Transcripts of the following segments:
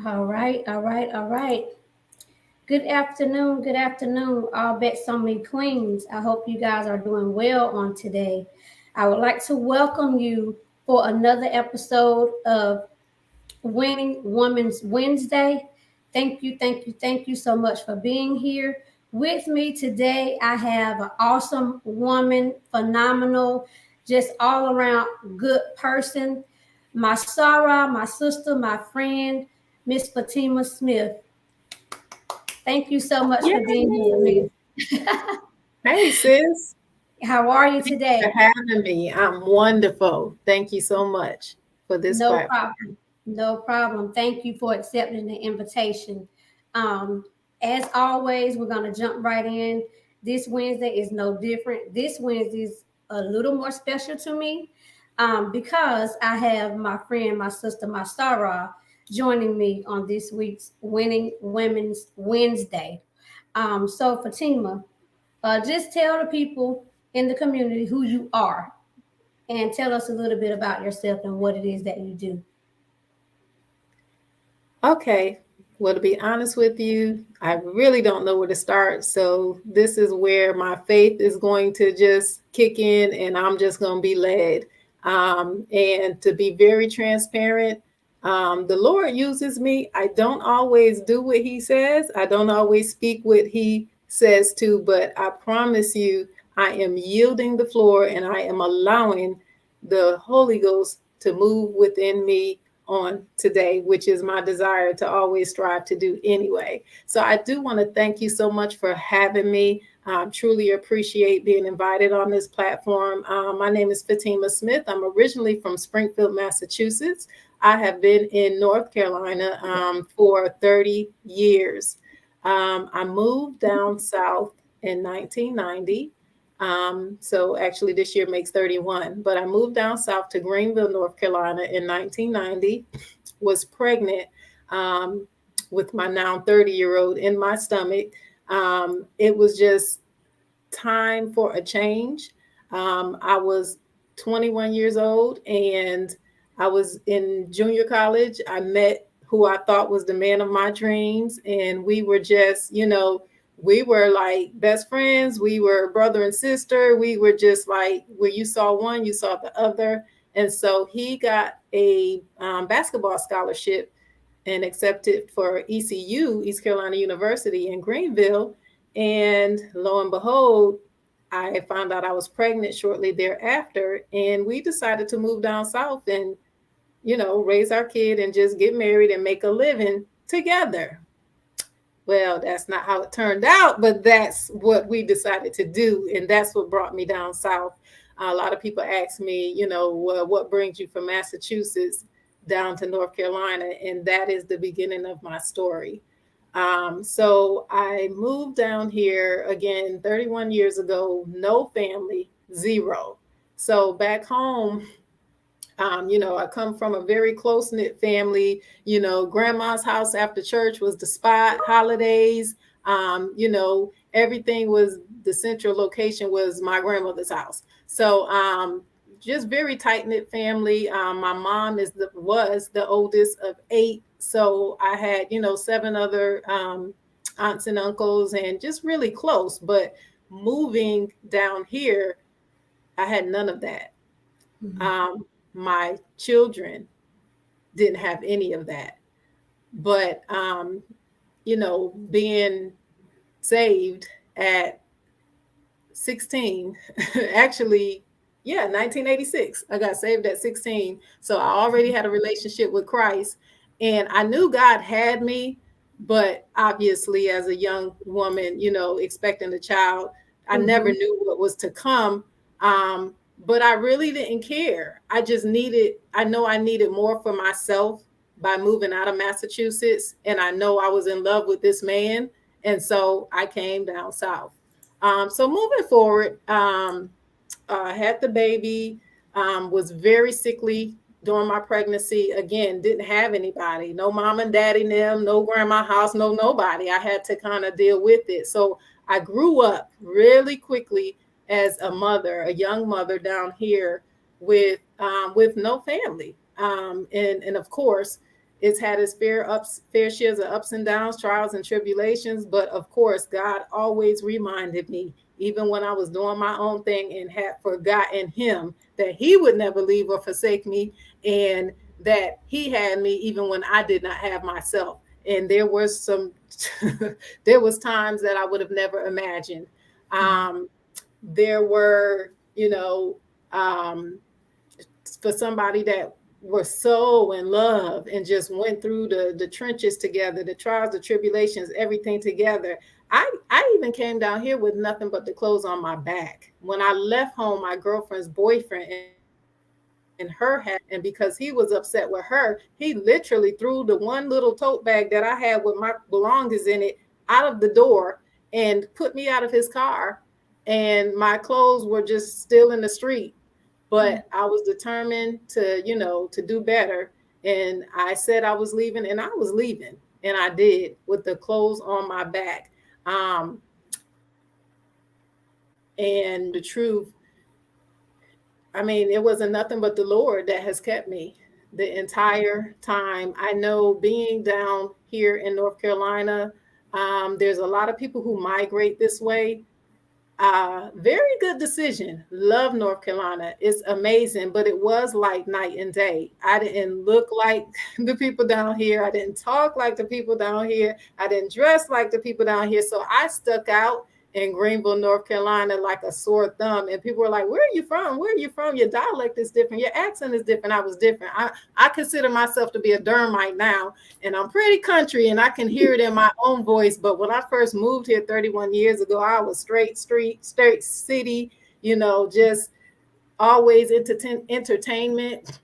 All right, all right, all right. Good afternoon, all bets on me queens. I hope you guys are doing well on today. I would like to welcome you for another episode of Winning Women's Wednesday. Thank you so much for being here. With me today, I have an awesome woman, phenomenal, just all around good person, my Sarah, my sister, my friend, Miss Fatima Smith. Thank you so much for being here with Yay! me. Hey, sis. How are you Thank you for today? having me. I'm wonderful. Thank you so much for this No platform. problem. No problem. Thank you for accepting the invitation. Um, as always, we're going to jump right in. This Wednesday is no different. This Wednesday is a little more special to me because I have my friend, my sister, my Sarah, joining me on this week's Winning Women's Wednesday. So, Fatima, just tell the people in the community who you are and tell us a little bit about yourself and what it is that you do. Okay. Well, to be honest with you, I really don't know where to start. So, this is where my faith is going to just kick in and I'm just going to be led. And to be very transparent, the Lord uses me. I don't always do what He says, I don't always speak what He says to, but I promise you, I am yielding the floor and I am allowing the Holy Ghost to move within me on today, which is my desire to always strive to do anyway. So I do want to thank you so much for having me. Truly appreciate being invited on this platform. My name is Fatima Smith. I'm originally from Springfield, Massachusetts. I have been in North Carolina for 30 years. I moved down south in 1990. So actually, this year makes 31. But I moved down south to Greenville, North Carolina in 1990, was pregnant um, with my now 30-year-old in my stomach. It was just time for a change. I was 21 years old and I was in junior college. I met who I thought was the man of my dreams. And we were just, we were like best friends. We were brother and sister. We were just like where you saw one, you saw the other. And so he got a basketball scholarship and accepted for ECU, East Carolina University in Greenville. And lo and behold, I found out I was pregnant shortly thereafter. And we decided to move down south and, raise our kid and just get married and make a living together. Well, that's not how it turned out, but that's what we decided to do. And that's what brought me down south. A lot of people ask me, well, what brings you from Massachusetts down to North Carolina? And that is the beginning of my story. So I moved down here again 31 years ago, no family, zero. So back home, I come from a very close knit family. Grandma's house after church was the spot, holidays. Everything was the central location was my grandmother's house. So, just very tight knit family. My mom was the oldest of eight. So I had, seven other aunts and uncles and just really close. But moving down here, I had none of that. Mhm. My children didn't have any of that. But, being saved at 16, actually, yeah, 1986. I got saved at 16. So I already had a relationship with Christ. And I knew God had me, but obviously, as a young woman, expecting a child, I never Mhm. knew what was to come. But I really didn't care. I know I needed more for myself by moving out of Massachusetts. And I know I was in love with this man. And so I came down south. So moving forward, had the baby, was very sickly during my pregnancy. Again, didn't have anybody, no mom and daddy, them, no grandma house, no nobody. I had to kind of deal with it. So I grew up really quickly as a mother, a young mother down here with no family. And of course, It's had its fair shares of ups and downs, trials and tribulations. But of course, God always reminded me, even when I was doing my own thing and had forgotten Him, that He would never leave or forsake me, and that He had me even when I did not have myself. And there was some, there was times that I would have never imagined. Um, there were, um, for somebody that were so in love and just went through the trenches together, the trials, the tribulations, everything together. I even came down here with nothing but the clothes on my back. When I left home, my girlfriend's boyfriend and her had a car, and because he was upset with her, he literally threw the one little tote bag that I had with my belongings in it out of the door and put me out of his car, and my clothes were just still in the street. But I was determined to, to do better. And I said I was leaving, and I was leaving. And I did, with the clothes on my back. And the truth, I mean, it wasn't nothing but the Lord that has kept me the entire time. I know, being down here in North Carolina, there's a lot of people who migrate this way. Very good decision. Love North Carolina. It's amazing, but it was like night and day. I didn't look like the people down here. I didn't talk like the people down here. I didn't dress like the people down here. So I stuck out in Greenville, North Carolina, like a sore thumb. And people were like, "Where are you from? Where are you from? Your dialect is different. Your accent is different." I was different. I consider myself to be a Dermite now, and I'm pretty country, and I can hear it in my own voice. But when I first moved here 31 years ago, I was straight street, straight city, just always entertainment.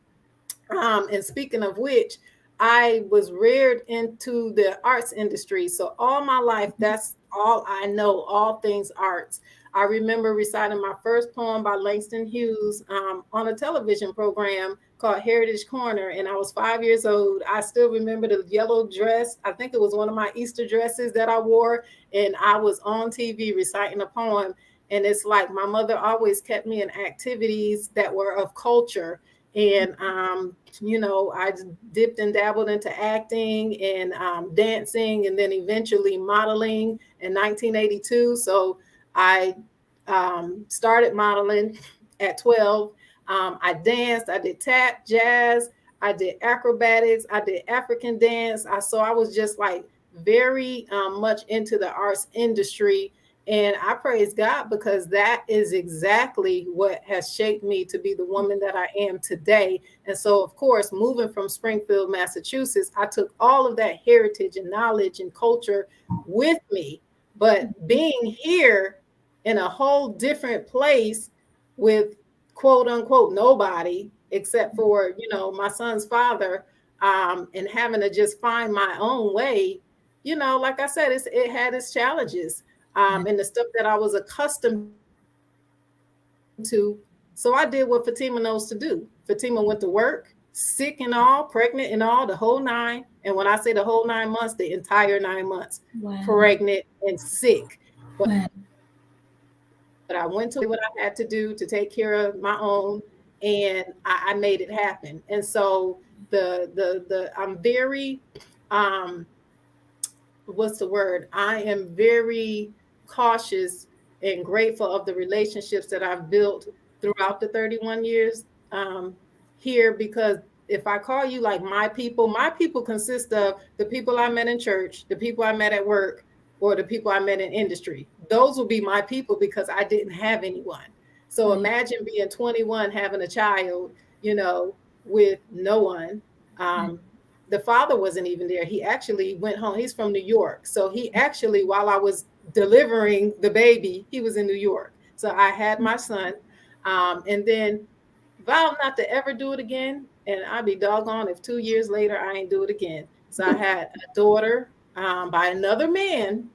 And speaking of which, I was reared into the arts industry. So all my life, that's all I know, all things arts. I remember reciting my first poem by Langston Hughes on a television program called Heritage Corner, and I was 5 years old. I still remember the yellow dress. I think it was one of my Easter dresses that I wore, and I was on TV reciting a poem. And it's like my mother always kept me in activities that were of culture. And I dipped and dabbled into acting and dancing, and then eventually modeling in 1982. So I started modeling at 12. I danced, I did tap, jazz, I did acrobatics, I did African dance. So I was just like very much into the arts industry. And I praise God, because that is exactly what has shaped me to be the woman that I am today. And so, of course, moving from Springfield, Massachusetts, I took all of that heritage and knowledge and culture with me. But being here in a whole different place with quote unquote nobody except for, my son's father, and having to just find my own way, like I said, it had its challenges. And the stuff that I was accustomed to. So I did what Fatima knows to do. Fatima went to work, sick and all, pregnant and all, the whole 9. And when I say the whole 9 months, the entire 9 months, pregnant and sick. But I went to work. I did what I had to do to take care of my own, and I made it happen. And so I'm very what's the word? I am very cautious and grateful of the relationships that I've built throughout the 31 years here, because if I call you like my people consist of the people I met in church, the people I met at work, or the people I met in industry. Those will be my people, because I didn't have anyone. So imagine being 21, having a child, with no one. The father wasn't even there. He actually went home. He's from New York. So he actually, while I was delivering the baby, he was in New York. So I had my son. And then vowed not to ever do it again. And I'd be doggone if 2 years later I ain't do it again. So I had a daughter by another man.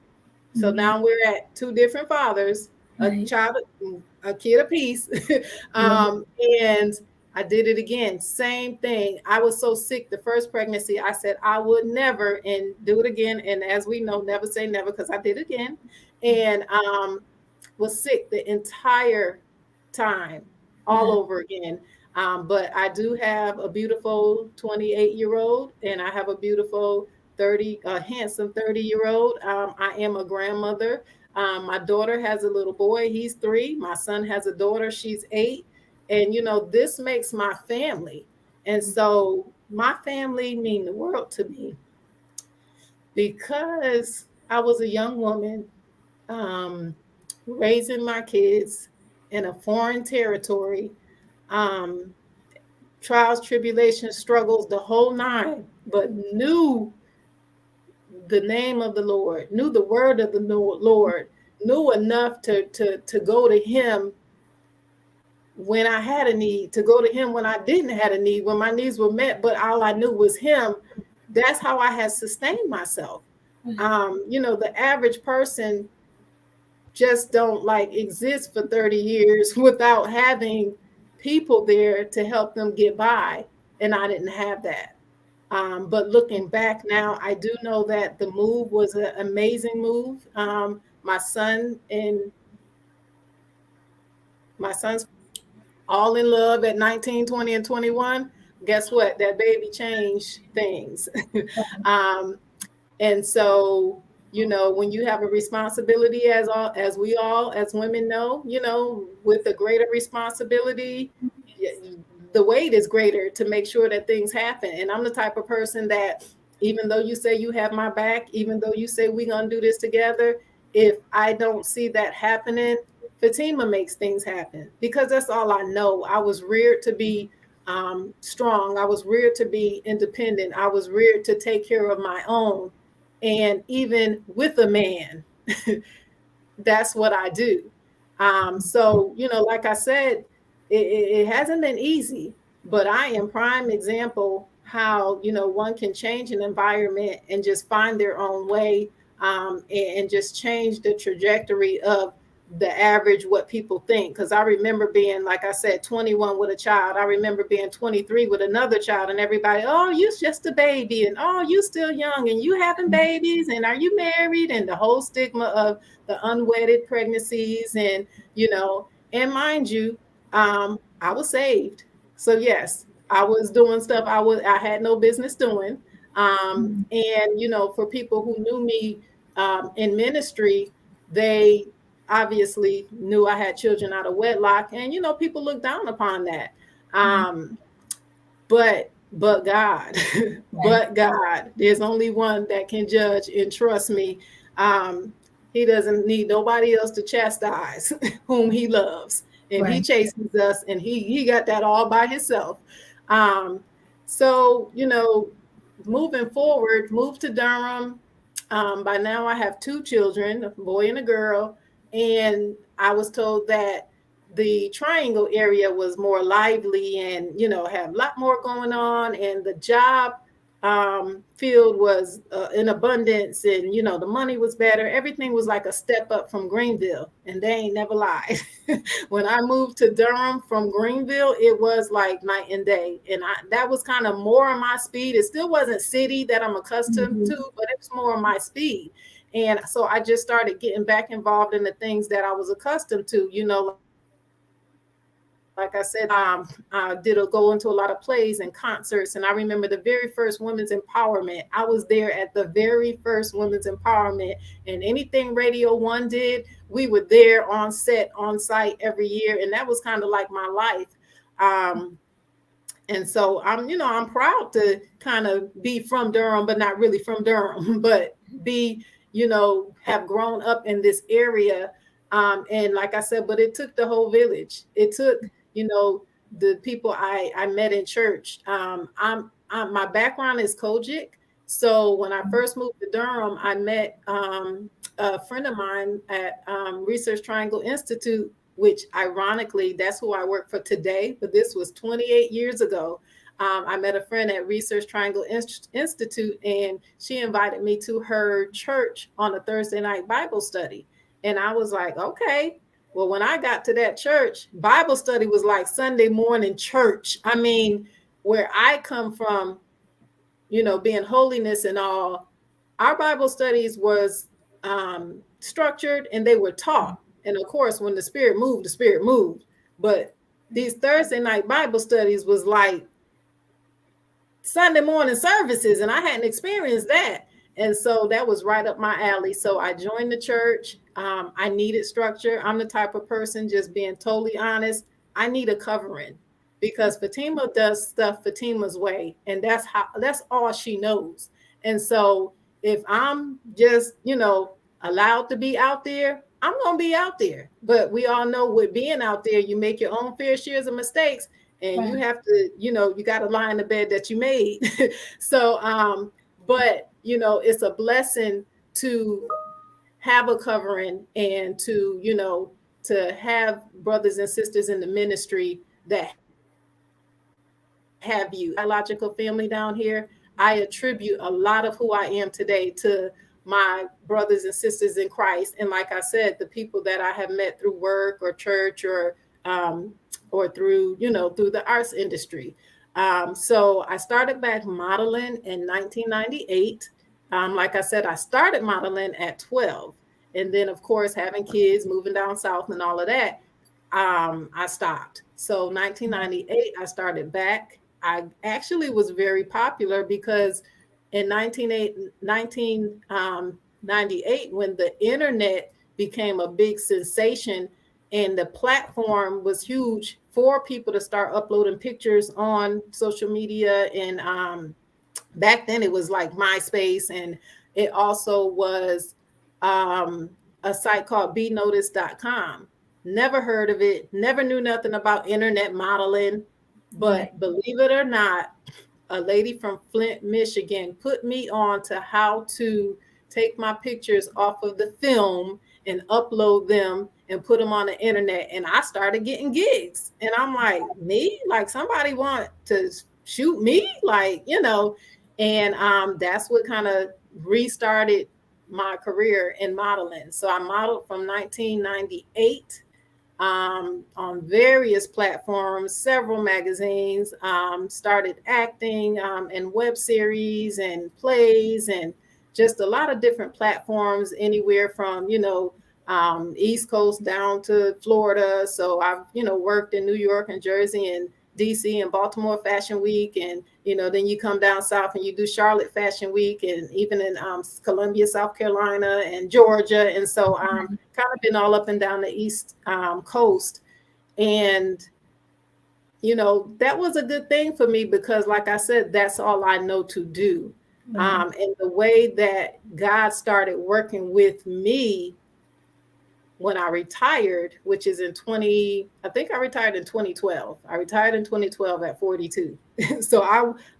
So now we're at two different fathers, a child, a kid apiece. And I did it again. Same thing. I was so sick the first pregnancy. I said I would never, and do it again. And as we know, never say never, because I did it again. And was sick the entire time, all over again. But I do have a beautiful 28-year-old, and I have a beautiful handsome 30-year-old. I am a grandmother. My daughter has a little boy, he's 3. My son has a daughter, she's 8. And, this makes my family. And so my family mean the world to me because I was a young woman um, raising my kids in a foreign territory. Um, Trials, tribulations, struggles, the whole nine, but knew the name of the Lord, knew the word of the Lord, knew enough to go to him when I had a need, to go to him when I didn't have a need, when my needs were met, but all I knew was him. That's how I had sustained myself. The average person just don't like exist for 30 years without having people there to help them get by. And I didn't have that. But looking back now, I do know that the move was an amazing move. My son and my son's all in love at 19, 20, and 21. Guess what? That baby changed things. um, And so, when you have a responsibility, as we all as women know, with a greater responsibility, the weight is greater to make sure that things happen. And I'm the type of person that, even though you say you have my back, even though you say we're gonna do this together, if I don't see that happening, Fatima makes things happen, because that's all I know. I was reared to be strong. I was reared to be independent. I was reared to take care of my own. And even with a man, that's what I do. So, like I said, it hasn't been easy, but I am prime example how, one can change an environment and just find their own way, and just change the trajectory of the average, what people think. Because I remember being, like I said, 21 with a child. I remember being 23 with another child, and everybody, oh, you're just a baby, and oh, you still young, and you having babies, and are you married, and the whole stigma of the unwedded pregnancies. And mind you, I was saved. So yes, I was doing stuff I had no business doing. And for people who knew me in ministry, they obviously knew I had children out of wedlock, and people look down upon that. Um, but God, but God, there's only one that can judge, and trust me, um, he doesn't need nobody else to chastise whom he loves, and he Right. chastens us, and he got that all by himself. Um, so moving forward, moved to Durham. By now, I have 2 children, a boy and a girl, and I was told that the Triangle area was more lively and had a lot more going on, and the job field was in abundance, and the money was better. Everything was like a step up from Greenville, and they ain't never lied. When I moved to Durham from Greenville, it was like night and day, and that was kind of more on my speed. It still wasn't city that I'm accustomed to, but it was more on my speed. And so I just started getting back involved in the things that I was accustomed to, like I said, I did go into a lot of plays and concerts. And I remember the very first women's empowerment. I was there at the very first women's empowerment. And anything Radio One did, we were there on set, on site every year. And that was kind of like my life. And so I'm proud to kind of be from Durham, but not really from Durham, but be, have grown up in this area. And like I said, but it took the whole village. It took, the people I met in church. My background is Kojic. So when I first moved to Durham, I met a friend of mine at Research Triangle Institute, which ironically, that's who I work for today, but this was 28 years ago. I met a friend at Research Triangle Institute, and she invited me to her church on a Thursday night Bible study. And I was like, okay. Well, when I got to that church, Bible study was like Sunday morning church. I mean, where I come from, being holiness and all, our Bible studies was structured, and they were taught. And of course, when the Spirit moved, the Spirit moved. But these Thursday night Bible studies was like Sunday morning services, and I hadn't experienced that. And so that was right up my alley. So I joined the church. I needed structure. I'm the type of person, just being totally honest, I need a covering because Fatima does stuff Fatima's way, and that's all she knows. And so if I'm just, allowed to be out there, I'm gonna be out there. But we all know with being out there, you make your own fair shares of mistakes, and you Right. have to, you got to lie in the bed that you made. So but it's a blessing to have a covering, and to have brothers and sisters in the ministry that have you. Biological family down here, I attribute a lot of who I am today to my brothers and sisters in Christ. And like I said, the people that I have met through work or church, um, or through, through the arts industry. So I started back modeling in 1998. Like I said, I started modeling at 12. And then, of course, having kids, moving down south and all of that, I stopped. So 1998, I started back. I actually was very popular because in 1998, when the internet became a big sensation and the platform was huge for people to start uploading pictures on social media. And back then it was like MySpace, and it also was a site called bnotice.com. Never heard of it, never knew nothing about internet modeling. Right. But believe it or not, a lady from Flint, Michigan put me on to how to take my pictures off of the film and upload them and put them on the internet. And I started getting gigs. And I'm like, me? Like somebody want to shoot me? Like, and that's what kind of restarted my career in modeling. So I modeled from 1998 on various platforms, several magazines, started acting in web series and plays, and just a lot of different platforms, anywhere from, East Coast down to Florida. So I've, worked in New York and Jersey and DC and Baltimore Fashion Week. And, then you come down south and you do Charlotte Fashion Week, and even in Columbia, South Carolina and Georgia. And so kind of been all up and down the East Coast. And, that was a good thing for me because, like I said, that's all I know to do. And the way that God started working with me when I retired, which is I think I retired in 2012. I retired in 2012 at 42. So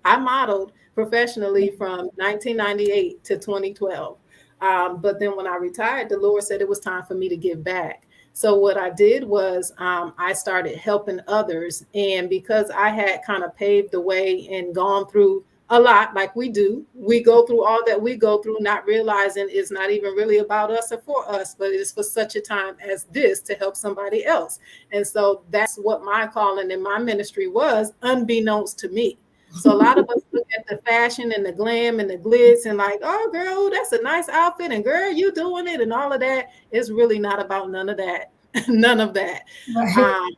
I modeled professionally from 1998 to 2012. But then when I retired, the Lord said it was time for me to give back. So what I did was I started helping others. And because I had kind of paved the way and gone through a lot, like we do, we go through all that we go through, not realizing it's not even really about us or for us, but it's for such a time as this to help somebody else. And so that's what my calling in my ministry was, unbeknownst to me. So a lot of us look at the fashion and the glam and the glitz and like, oh girl, that's a nice outfit, and girl, you doing it and all of that. It's really not about none of that. None of that. Right.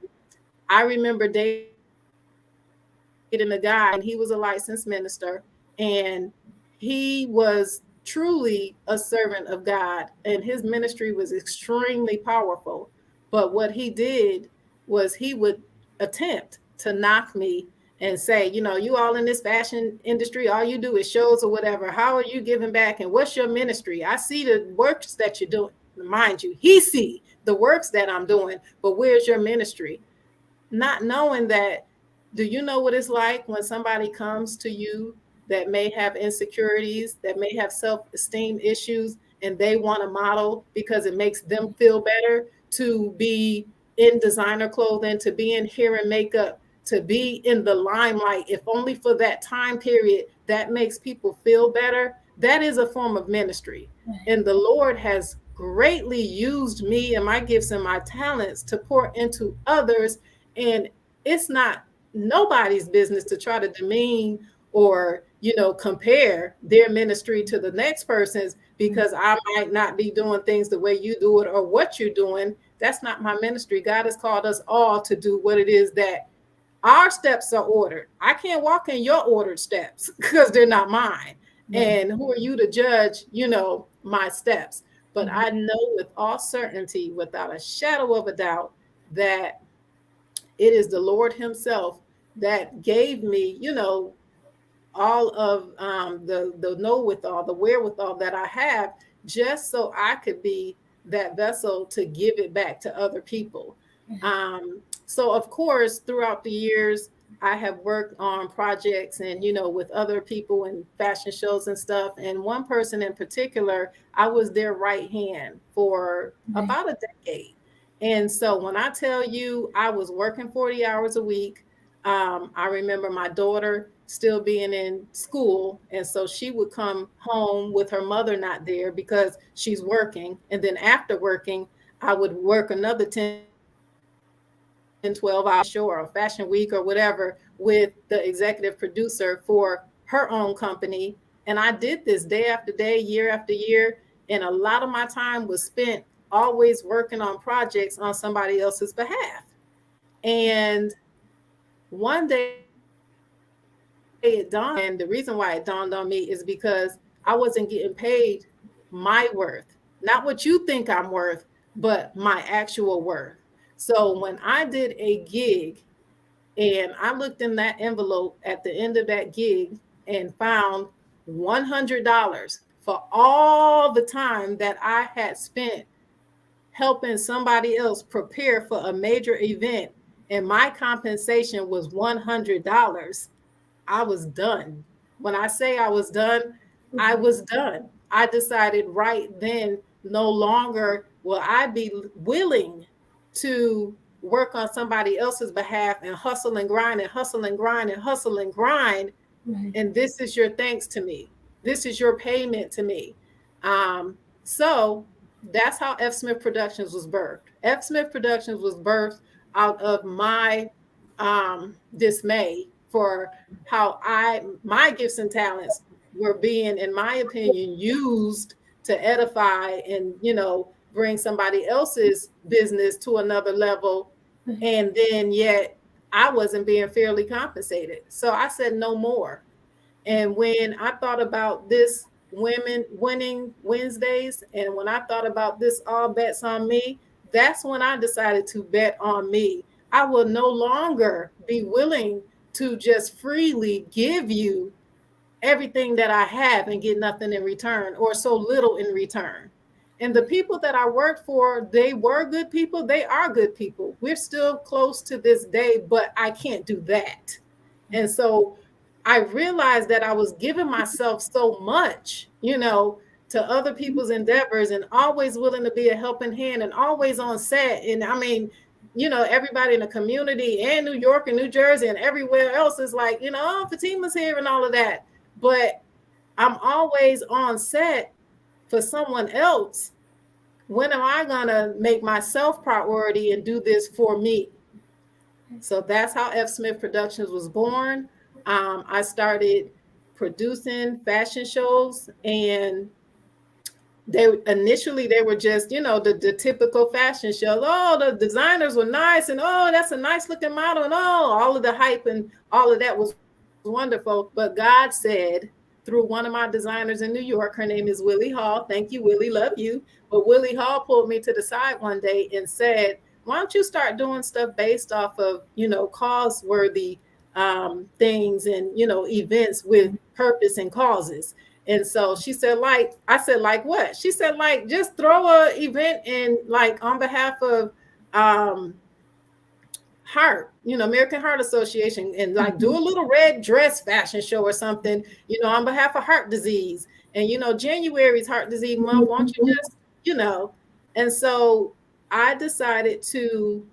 I remember dating a guy, and he was a licensed minister, and he was truly a servant of God, and his ministry was extremely powerful. But what he did was he would attempt to knock me and say, you all in this fashion industry, all you do is shows or whatever. How are you giving back? And what's your ministry? I see the works that you're doing. Mind you, he see the works that I'm doing, but where's your ministry? Not knowing that, do you know what it's like when somebody comes to you that may have insecurities, that may have self-esteem issues, and they want to model because it makes them feel better to be in designer clothing, to be in hair and makeup, to be in the limelight, if only for that time period, that makes people feel better. That is a form of ministry. And the Lord has greatly used me and my gifts and my talents to pour into others. And it's not nobody's business to try to demean or compare their ministry to the next person's, because I might not be doing things the way you do it or what you're doing. That's not my ministry. God has called us all to do what it is that our steps are ordered. I can't walk in your ordered steps because they're not mine. Right. And who are you to judge, my steps? But Mhm. I know with all certainty, without a shadow of a doubt, that it is the Lord Himself that gave me, all of the know withal, the wherewithal that I have, just so I could be that vessel to give it back to other people. So of course, throughout the years, I have worked on projects and with other people and fashion shows and stuff. And one person in particular, I was their right hand for Right. about a decade. And so when I tell you I was working 40 hours a week, I remember my daughter still being in school. And so she would come home with her mother not there because she's working. And then after working, I would work another 10, 12 hours show or a fashion week or whatever with the executive producer for her own company. And I did this day after day, year after year. And a lot of my time was spent always working on projects on somebody else's behalf. And one day it dawned on me, and the reason why it dawned on me is because I wasn't getting paid my worth, not what you think I'm worth, but my actual worth. So when I did a gig and I looked in that envelope at the end of that gig and found $100 for all the time that I had spent helping somebody else prepare for a major event, and my compensation was $100, I was done. When I say I was done, I Mhm. was done. I decided right then no longer will I be willing to work on somebody else's behalf and hustle and grind and hustle and grind and hustle and grind, Right. and this is your thanks to me. This is your payment to me. So that's how F. Smith Productions was birthed. F. Smith Productions was birthed out of my dismay for how my gifts and talents were being, in my opinion, used to edify and bring somebody else's business to another level, Right. and then yet I wasn't being fairly compensated. So I said no more. And when I thought about this Women Winning Wednesdays, and when I thought about this All Bets on Me, that's when I decided to bet on me. I will no longer be willing to just freely give you everything that I have and get nothing in return, or so little in return. And the people that I worked for, they were good people. They are good people. We're still close to this day, but I can't do that. And so I realized that I was giving myself so much, to other people's endeavors, and always willing to be a helping hand and always on set. And I mean, everybody in the community and New York and New Jersey and everywhere else is like, oh, Fatima's here and all of that. But I'm always on set for someone else. When am I going to make myself priority and do this for me? So that's how F. Smith Productions was born. I started producing fashion shows, and they were just the typical fashion shows. Oh, the designers were nice, and oh, that's a nice looking model, and oh, all of the hype and all of that was wonderful. But God said through one of my designers in New York, her name is Willie Hall. Thank you, Willie, love you. But Willie Hall pulled me to the side one day and said, why don't you start doing stuff based off of cause worthy things and events with purpose and causes. And so she said, like, I said, like what? She said, like, just throw a event in, like, on behalf of um Heart, American Heart Association, and like do Mhm. a little red dress fashion show or something, on behalf of heart disease. And January's heart disease month, won't you just, and so I decided to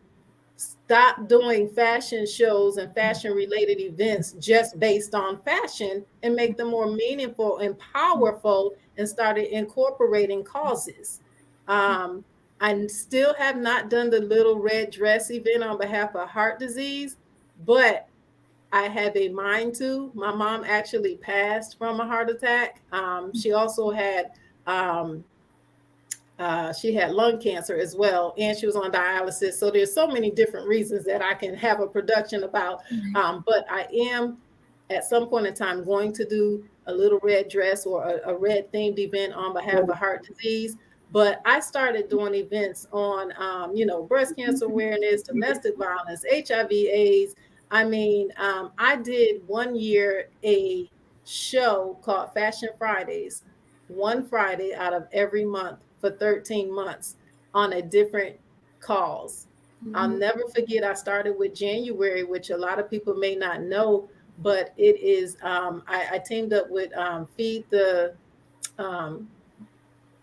stop doing fashion shows and fashion related events just based on fashion and make them more meaningful and powerful, and started incorporating causes. Um, I still have not done the little red dress event on behalf of heart disease, but I have a mind to. My mom actually passed from a heart attack. She also had Um, she had lung cancer as well, and she was on dialysis. So there's so many different reasons that I can have a production about. But I am at some point in time going to do a little red dress or a red themed event on behalf of heart disease. But I started doing events on, breast cancer awareness, domestic violence, HIV/AIDS. I mean, I did one year a show called Fashion Fridays, one Friday out of every month for 13 months on a different cause. I'll never forget, I started with January, which a lot of people may not know, but it is, I teamed up with um,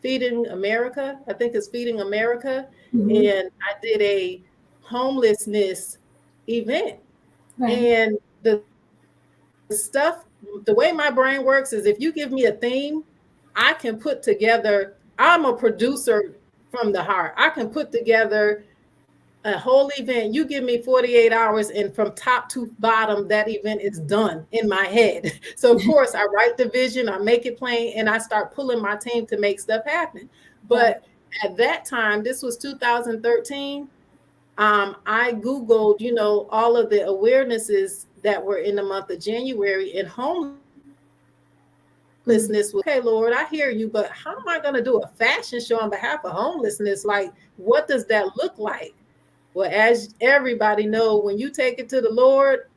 Feeding America. I think it's Feeding America. And I did a homelessness event. Right. And the stuff, the way my brain works is if you give me a theme, I can put together, I'm a producer from the heart. I can put together a whole event. You give me 48 hours, and from top to bottom, that event is done in my head. So, of course, I write the vision, I make it plain, and I start pulling my team to make stuff happen. Right. But at that time, this was 2013. I Googled, all of the awarenesses that were in the month of January, and homelessness was, okay, Lord, I hear you, but how am I going to do a fashion show on behalf of homelessness? Like, what does that look like? Well, as everybody know, when you take it to the Lord,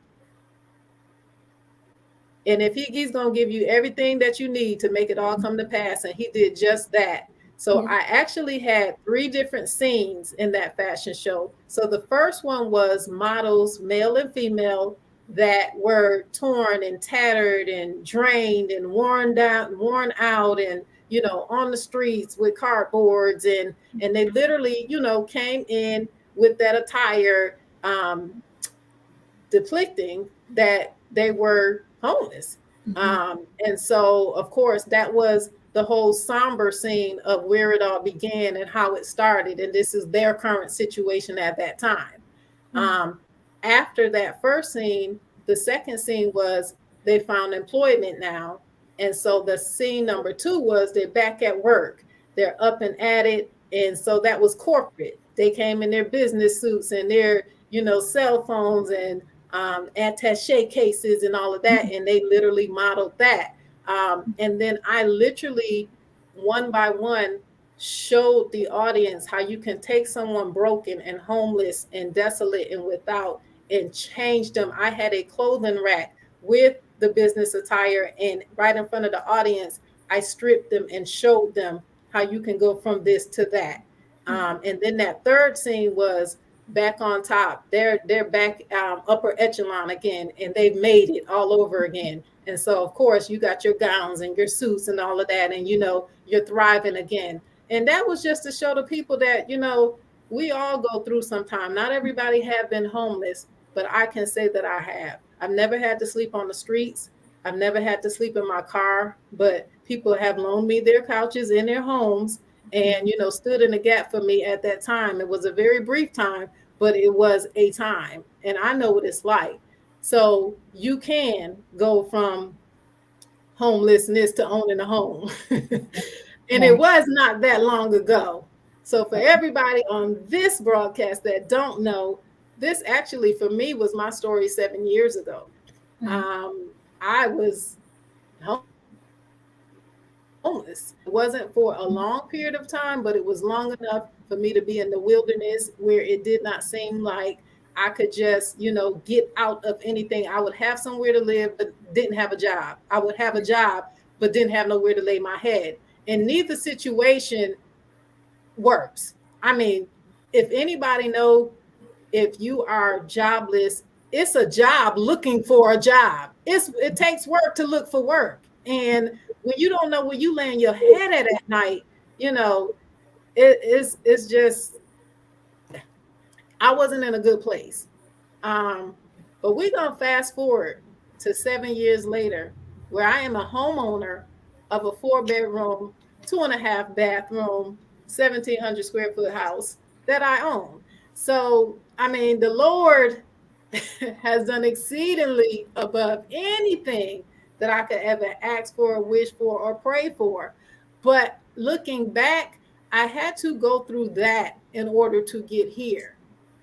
and if he's going to give you everything that you need to make it all come to pass, and he did just that. So Yeah. I actually had 3 different scenes in that fashion show. So the first one was models, male and female, that were torn and tattered and drained and worn down, worn out, and on the streets with cardboards, and they literally came in with that attire, depicting that they were homeless. And so, of course, that was the whole somber scene of where it all began and how it started. And this is their current situation at that time. Um, After that first scene, the second scene was they found employment now. And so the scene number 2 was they're back at work, they're up and at it. And so that was corporate. They came in their business suits and their, cell phones and attache cases and all of that. And they literally modeled that. And then I literally, one by one, showed the audience how you can take someone broken and homeless and desolate and without and change them. I had a clothing rack with the business attire, and right in front of the audience, I stripped them and showed them how you can go from this to that. And then that third scene was back on top. They're back, upper echelon again, and they've made it all over again. And so, of course, you got your gowns and your suits and all of that, and you're thriving again. And that was just to show the people that we all go through sometime. Not everybody have been homeless, but I can say that I have. I've never had to sleep on the streets. I've never had to sleep in my car, but people have loaned me their couches in their homes and stood in the gap for me at that time. It was a very brief time, but it was a time, and I know what it's like. So you can go from homelessness to owning a home. And it Right. was not that long ago. So for everybody on this broadcast that don't know, this actually for me was my story 7 years ago. Right. I was homeless. It wasn't for a long period of time, but it was long enough for me to be in the wilderness where it did not seem like I could just, get out of anything. I would have somewhere to live, but didn't have a job. I would have a job, but didn't have nowhere to lay my head. And neither situation works. I mean, if anybody know, if you are jobless, it's a job looking for a job. It takes work to look for work. And when you don't know where you laying your head at night, you know, it's just, I wasn't in a good place. Um, but we're gonna fast forward to 7 years later, where I am a homeowner of a 4 bedroom, 2.5 bathroom, 1,700 square foot house that I own. So, I mean, the Lord has done exceedingly above anything that I could ever ask for, wish for, or pray for. But looking back, I had to go through that in order to get here.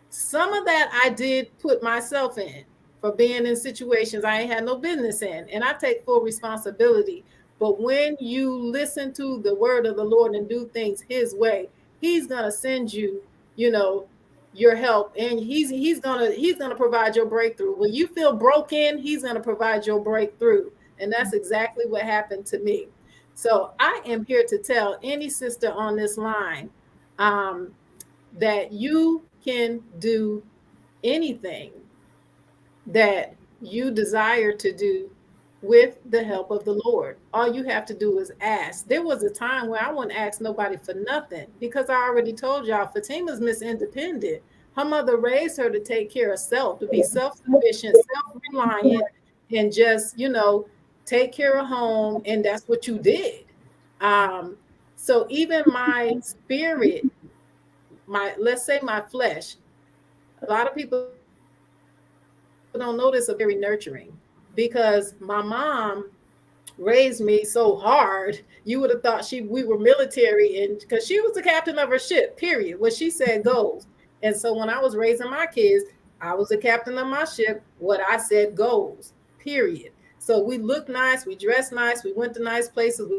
Some of that I did put myself in for being in situations I ain't had no business in, and I take full responsibility. But when you listen to the word of the Lord and do things his way, he's going to send you, you know, your help, and he's going to provide your breakthrough. When you feel broken, he's going to provide your breakthrough. And that's exactly what happened to me. So I am here to tell any sister on this line, um, that you can do anything that you desire to do with the help of the Lord. All you have to do is ask. There was a time where I wouldn't ask nobody for nothing because I already told y'all Fatima's Miss Independent. Her mother raised her to take care of self, to be self-sufficient, self-reliant, and just, take care of home. And that's what you did. Um, so even my spirit, my let's say my flesh, a lot of people don't notice a very nurturing because my mom raised me so hard. You would have thought we were military, and because she was the captain of her ship, period. What she said goes. And so when I was raising my kids, I was the captain of my ship. What I said goes, period. So we looked nice, we dressed nice, we went to nice places,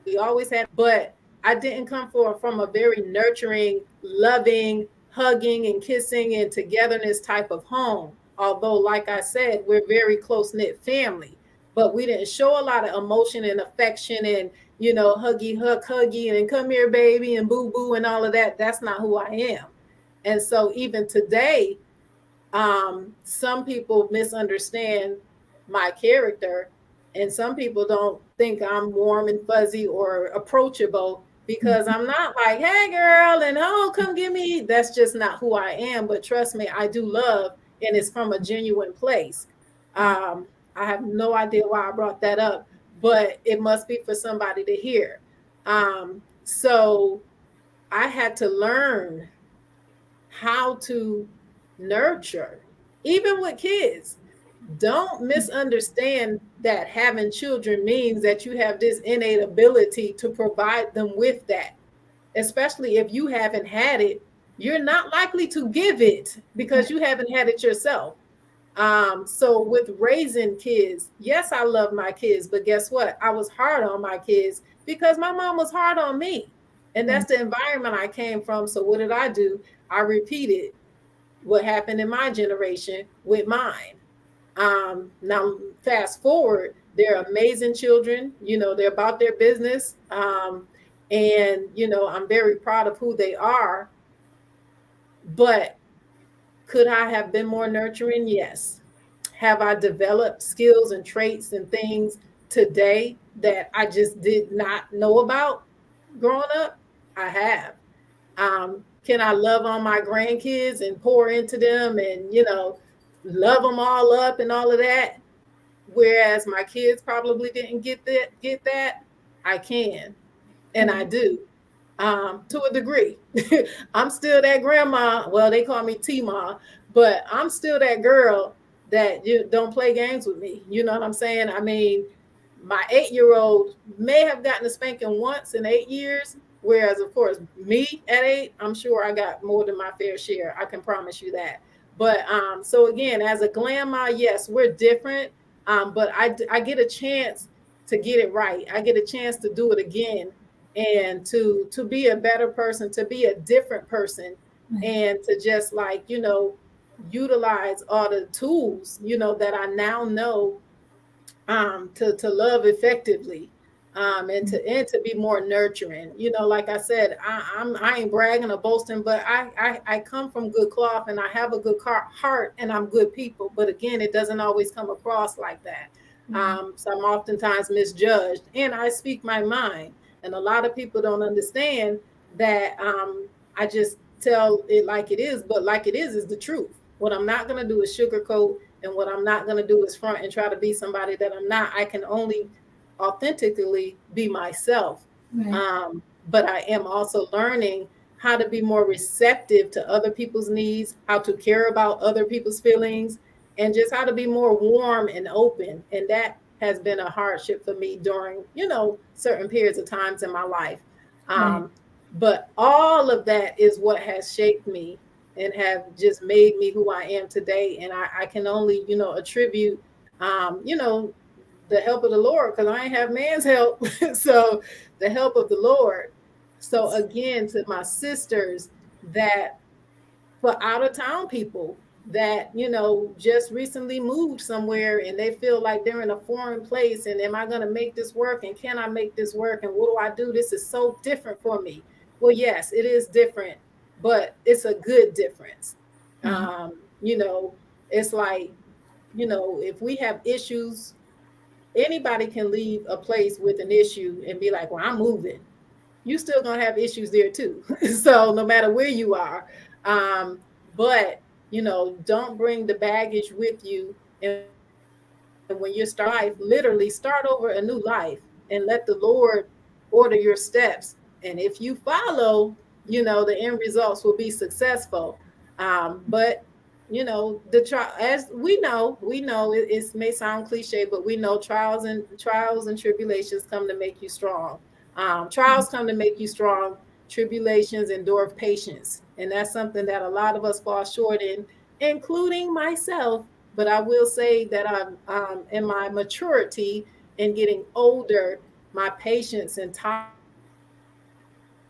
we always had nice things, but I didn't come from a very nurturing, loving, hugging and kissing and togetherness type of home. Although, like I said, we're very close-knit family, but we didn't show a lot of emotion and affection and, huggy and come here, baby, and boo boo and all of that. That's not who I am. And so even today, some people misunderstand my character, and some people don't think I'm warm and fuzzy or approachable because I'm not like, hey, girl, and oh, come get me. That's just not who I am. But trust me, I do love, and it's from a genuine place. I have no idea why I brought that up, but it must be for somebody to hear. So I had to learn how to nurture, even with kids. Don't misunderstand that having children means that you have this innate ability to provide them with that, especially if you haven't had it. You're not likely to give it because you haven't had it yourself. So with raising kids, yes, I love my kids, but guess what? I was hard on my kids because my mom was hard on me. And that's the environment I came from. So what did I do? I repeated what happened in my generation with mine. Now, fast forward, they're amazing children. They're about their business. And, I'm very proud of who they are. But could I have been more nurturing? Yes. Have I developed skills and traits and things today that I just did not know about growing up? I have. Can I love on my grandkids and pour into them and, love them all up and all of that? Whereas my kids probably didn't get that. I can, and I do, to a degree. I'm still that grandma. Well, they call me T-Ma, but I'm still that girl that you don't play games with me. You know what I'm saying? I mean, my 8-year-old may have gotten a spanking once in 8 years, whereas, of course, me at 8, I'm sure I got more than my fair share. I can promise you that. But so again, as a grandma, yes, we're different, but I get a chance to get it right. I get a chance to do it again and to be a better person, to be a different person, and to just utilize all the tools, that I now know, to love effectively, and to be more nurturing. Like I said, I ain't bragging or boasting, but I come from good cloth and I have a good heart and I'm good people. But again, it doesn't always come across like that. So I'm oftentimes misjudged, and I speak my mind, and a lot of people don't understand that. I just tell it like it is, but like it is the truth. What I'm not going to do is sugarcoat, and what I'm not going to do is front and try to be somebody that I'm not. I can only authentically be myself. But I am also learning how to be more receptive to other people's needs, how to care about other people's feelings, and just how to be more warm and open. And that has been a hardship for me during, certain periods of times in my life. Right. Um, but all of that is what has shaped me and have just made me who I am today. And I can only, attribute, the help of the Lord, because I ain't have man's help. So the help of the Lord. So again, to my sisters that for out of town people that just recently moved somewhere and they feel like they're in a foreign place, and am I going to make this work, and can I make this work, and what do I do? This is so different for me. Well, yes, it is different, but it's a good difference. Mhm. um you know it's like, if we have issues, anybody can leave a place with an issue and be like, well, I'm moving. You still gonna have issues there too. So no matter where you are, um, but don't bring the baggage with you. And when you're starting a new life, literally start over a new life and let the Lord order your steps. And if you follow, the end results will be successful. But the trial, as we know it may sound cliche, but we know trials and tribulations come to make you strong. Trials come to make you strong. Tribulations endure patience, and that's something that a lot of us fall short in, including myself. But I will say that I'm, in my maturity and getting older, my patience and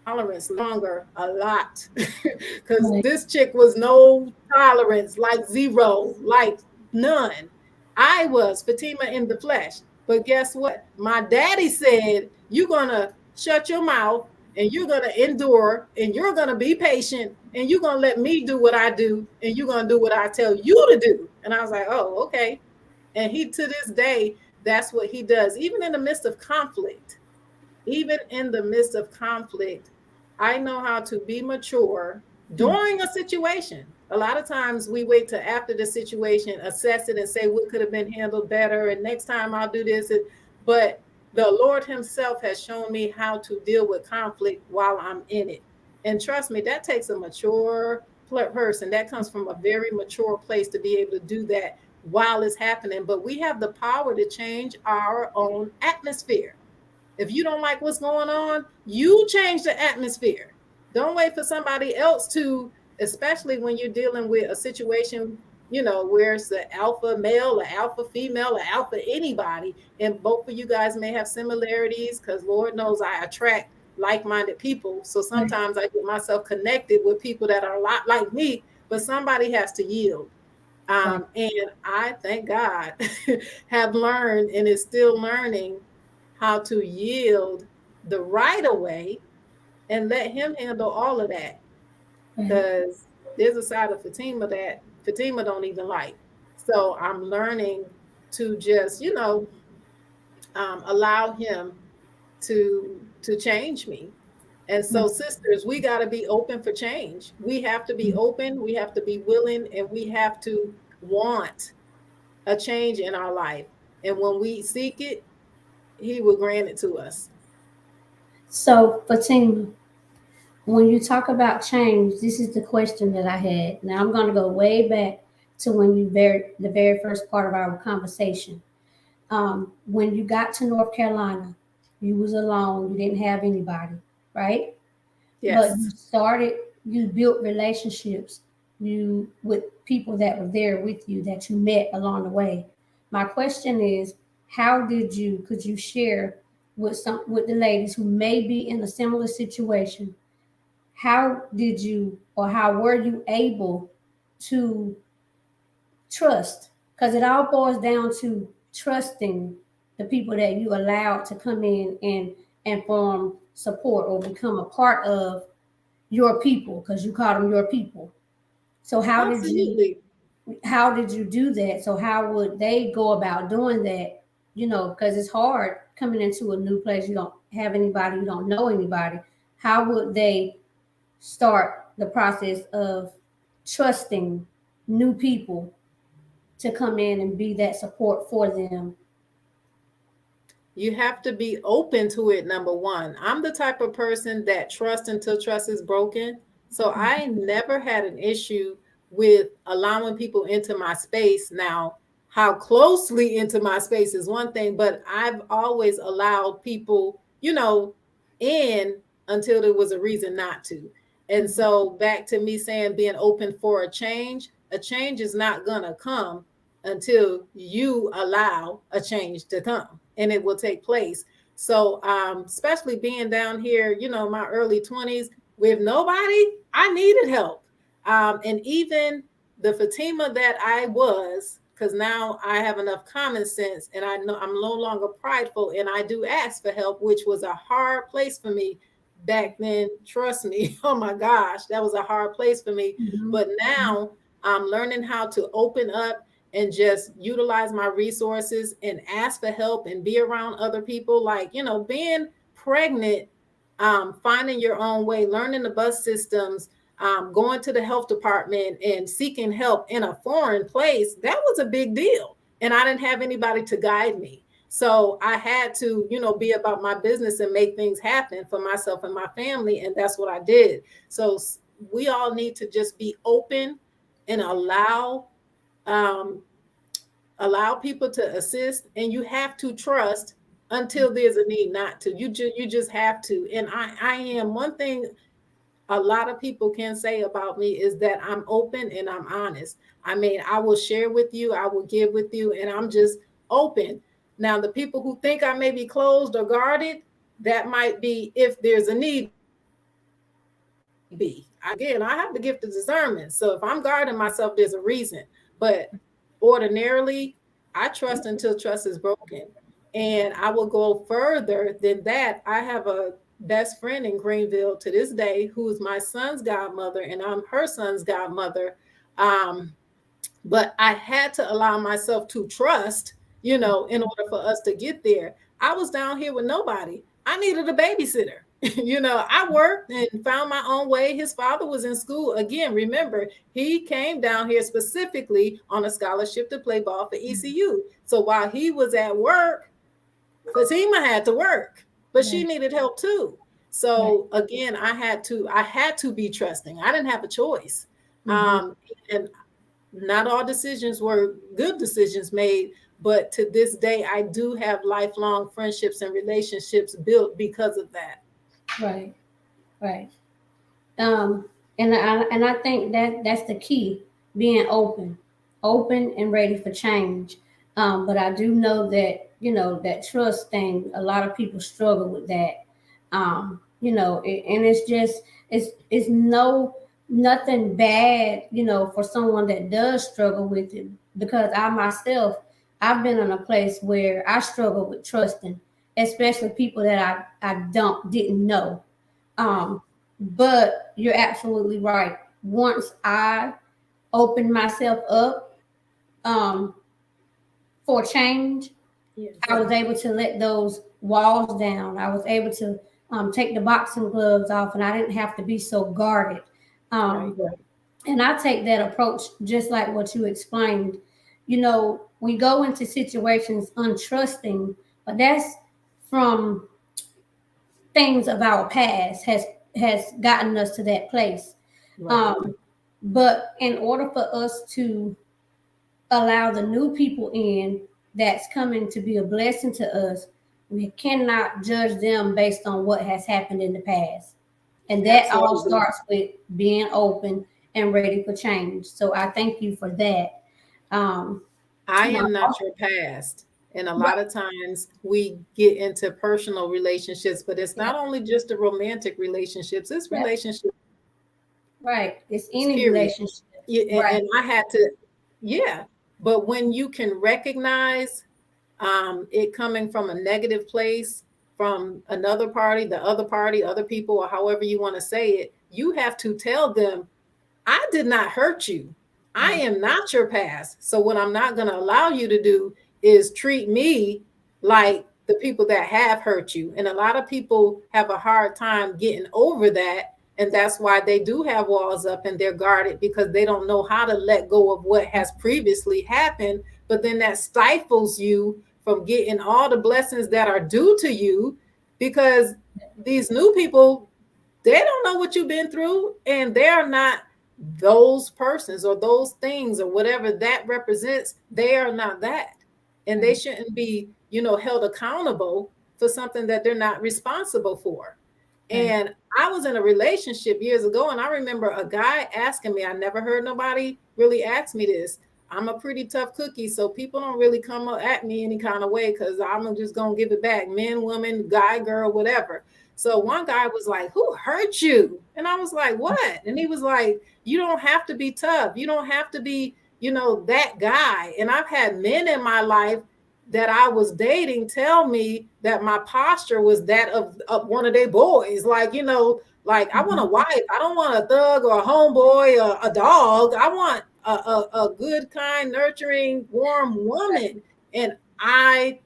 tolerance stronger a lot. Because this chick was Right. no tolerance, like zero, like none. I was Fatima in the flesh. But guess what? My daddy said, you're going to shut your mouth, and you're going to endure, and you're going to be patient, and you're going to let me do what I do, and you're going to do what I tell you to do. And I was like, oh, okay. And he, to this day, that's what he does, even in the midst of conflict. Even in the midst of conflict, I know how to be mature Mhm. during a situation. A lot of times we wait till after the situation, assess it, and say what could have been handled better. And next time I'll do this. But the Lord Himself has shown me how to deal with conflict while I'm in it. And trust me, that takes a mature person. That comes from a very mature place to be able to do that while it's happening. But we have the power to change our own atmosphere. If you don't like what's going on, you change the atmosphere. Don't wait for somebody else to, especially when you're dealing with a situation, where it's the alpha male, or alpha female, or alpha anybody. And both of you guys may have similarities, because Lord knows I attract like-minded people. So Right. sometimes I get myself connected with people that are a lot like me, but somebody has to yield. Right. And I, thank God, have learned and is still learning how to yield the right of way and let him handle all of that. Right. Because there's a side of Fatima that Fatima don't even like. So I'm learning to just, allow him to change me. And so, Mhm. sisters, we got to be open for change. We have to be open, we have to be willing, and we have to want a change in our life. And when we seek it, he will grant it to us. So, Fatima, when you talk about change, this is the question that I had. Now I'm going to go way back to when the very first part of our conversation. When you got to North Carolina, you was alone. You didn't have anybody, right? But Yes. you built relationships you with people that were there with you that you met along the way. My question is, could you share with the ladies who may be in a similar situation? How did you, or how were you able to trust? Because it all boils down to trusting the people that you allowed to come in and form support or become a part of your people, because you call them your people. So Absolutely. how did you do that? So how would they go about doing that? Because it's hard coming into a new place. You don't have anybody, you don't know anybody. How would they start the process of trusting new people to come in and be that support for them? You have to be open to it, number one. I'm the type of person that trusts until trust is broken. So I never had an issue with allowing people into my space. Now, how closely into my space is one thing, but I've always allowed people, in until there was a reason not to. And Mhm. so back to me saying being open for a change is not going to come until you allow a change to come, and it will take place. So, especially being down here, my early 20s with nobody, I needed help. And even the Fatima that I was, because now I have enough common sense and I know I'm no longer prideful and I do ask for help, which was a hard place for me back then. Trust me. Oh my gosh, that was a hard place for me. Mhm. But now I'm learning how to open up and just utilize my resources and ask for help and be around other people. Like, being pregnant, finding your own way, learning the bus systems, going to the health department and seeking help in a foreign place, that was a big deal. And I didn't have anybody to guide me. So I had to, be about my business and make things happen for myself and my family. And that's what I did. So we all need to just be open and um, allow people to assist, and you have to trust until there's a need not to. You just have to. And I am one thing a lot of people can say about me is that I'm open and I'm honest. I mean, I will share with you, I will give with you, and I'm just open. Now, the people who think I may be closed or guarded, that might be if there's a need be. Again, I have the gift of discernment. So if I'm guarding myself, there's a reason. But ordinarily, I trust until trust is broken. And I will go further than that. I have a best friend in Greenville to this day who's my son's godmother, and I'm her son's godmother. Um, but I had to allow myself to trust, in order for us to get there. I was down here with nobody. I needed a babysitter. I worked and found my own way. His father was in school. Again, remember, he came down here specifically on a scholarship to play ball for ECU. So while he was at work, Fatima had to work, but she Right. needed help too. Right. So again, I had to be trusting. I didn't have a choice. Mhm. And not all decisions were good decisions made, but to this day, I do have lifelong friendships and relationships built because of that. Right. Right. Um, and I think that that's the key, being open, open and ready for change. But I do know that that trust thing. A lot of people struggle with that. And it's just it's no nothing bad, for someone that does struggle with it. Because I myself, I've been in a place where I struggle with trusting, especially people that I don't didn't know. Right. But you're absolutely right. Once I opened myself up um, for change, Yes. I was able to let those walls down. I was able to take the boxing gloves off, and I didn't have to be so guarded. Right. And I take that approach just like what you explained. We go into situations untrusting, but that's from things of our past has gotten us to that place. Right. Um, but in order for us to allow the new people in that's coming to be a blessing to us, we cannot judge them based on what has happened in the past. And that all Absolutely. starts with being open and ready for change. So I thank you for that. Um, I now, am not your past. And a right, lot of times we get into personal relationships, but it's yeah, not only just the romantic relationships, it's yeah, relationships, right. It's any period. relationship. Yeah, Right, and I had to, yeah. But when you can recognize it coming from a negative place, from another party, other people, or however you want to say it, you have to tell them, I did not hurt you. I right, am not your past. So what I'm not going to allow you to do is treat me like the people that have hurt you. And a lot of people have a hard time getting over that. And that's why they do have walls up and they're guarded, because they don't know how to let go of what has previously happened. But then that stifles you from getting all the blessings that are due to you, because these new people, they don't know what you've been through, and they're not those persons or those things or whatever that represents, they are not that. And they Right. shouldn't be, held accountable for something that they're not responsible for. Right. And I was in a relationship years ago, and I remember a guy asking me, I never heard nobody really ask me this. I'm a pretty tough cookie, so people don't really come at me any kind of way because I'm just going to give it back. Men, women, guy, girl, whatever. So one guy was like, "Who hurt you?" And I was like, "What?" And he was like, "You don't have to be tough. You don't have to be, that guy." And I've had men in my life that I was dating tell me that my posture was that of one of their boys. Like, like I want a Mhm. wife. I don't want a thug or a homeboy or a dog. I want a good, kind, nurturing, warm woman. And I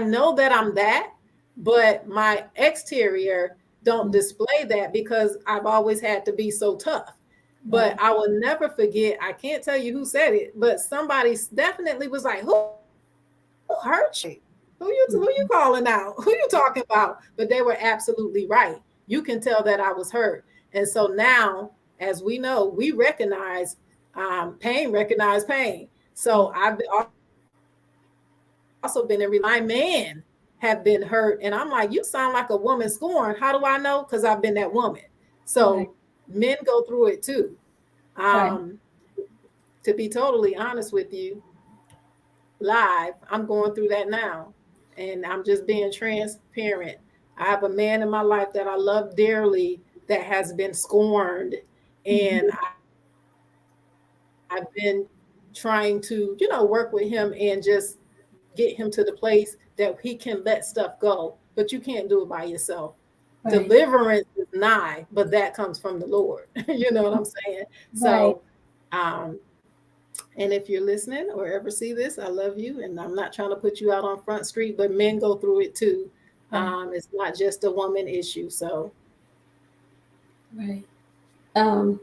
know that I'm that, but my exterior don't Mhm. display that because I've always had to be so tough. But Right. I will never forget, I can't tell you who said it, but somebody definitely was like, "Who hurt you? Who you Mhm. calling out? Who you talking about?" But they were absolutely right. You can tell that I was hurt. And so now, as we know, we recognize pain, recognize pain. So Mhm. I've also been in my man have been hurt. And I'm like, you sound like a woman scorned. How do I know? Because I've been that woman. So Right. men go through it too. Right. Um, to be totally honest with you, live, I'm going through that now. And I'm just being transparent. I have a man in my life that I love dearly that has been scorned. And Mhm. I've been trying to, work with him and just get him to the place that he can let stuff go. But you can't do it by yourself. Deliverance Right. is nigh, but that comes from the Lord. You know what I'm saying? So, Right. um, and if you're listening or ever see this, I love you. And I'm not trying to put you out on Front Street, but men go through it too. Right. It's not just a woman issue. So, Right. Um,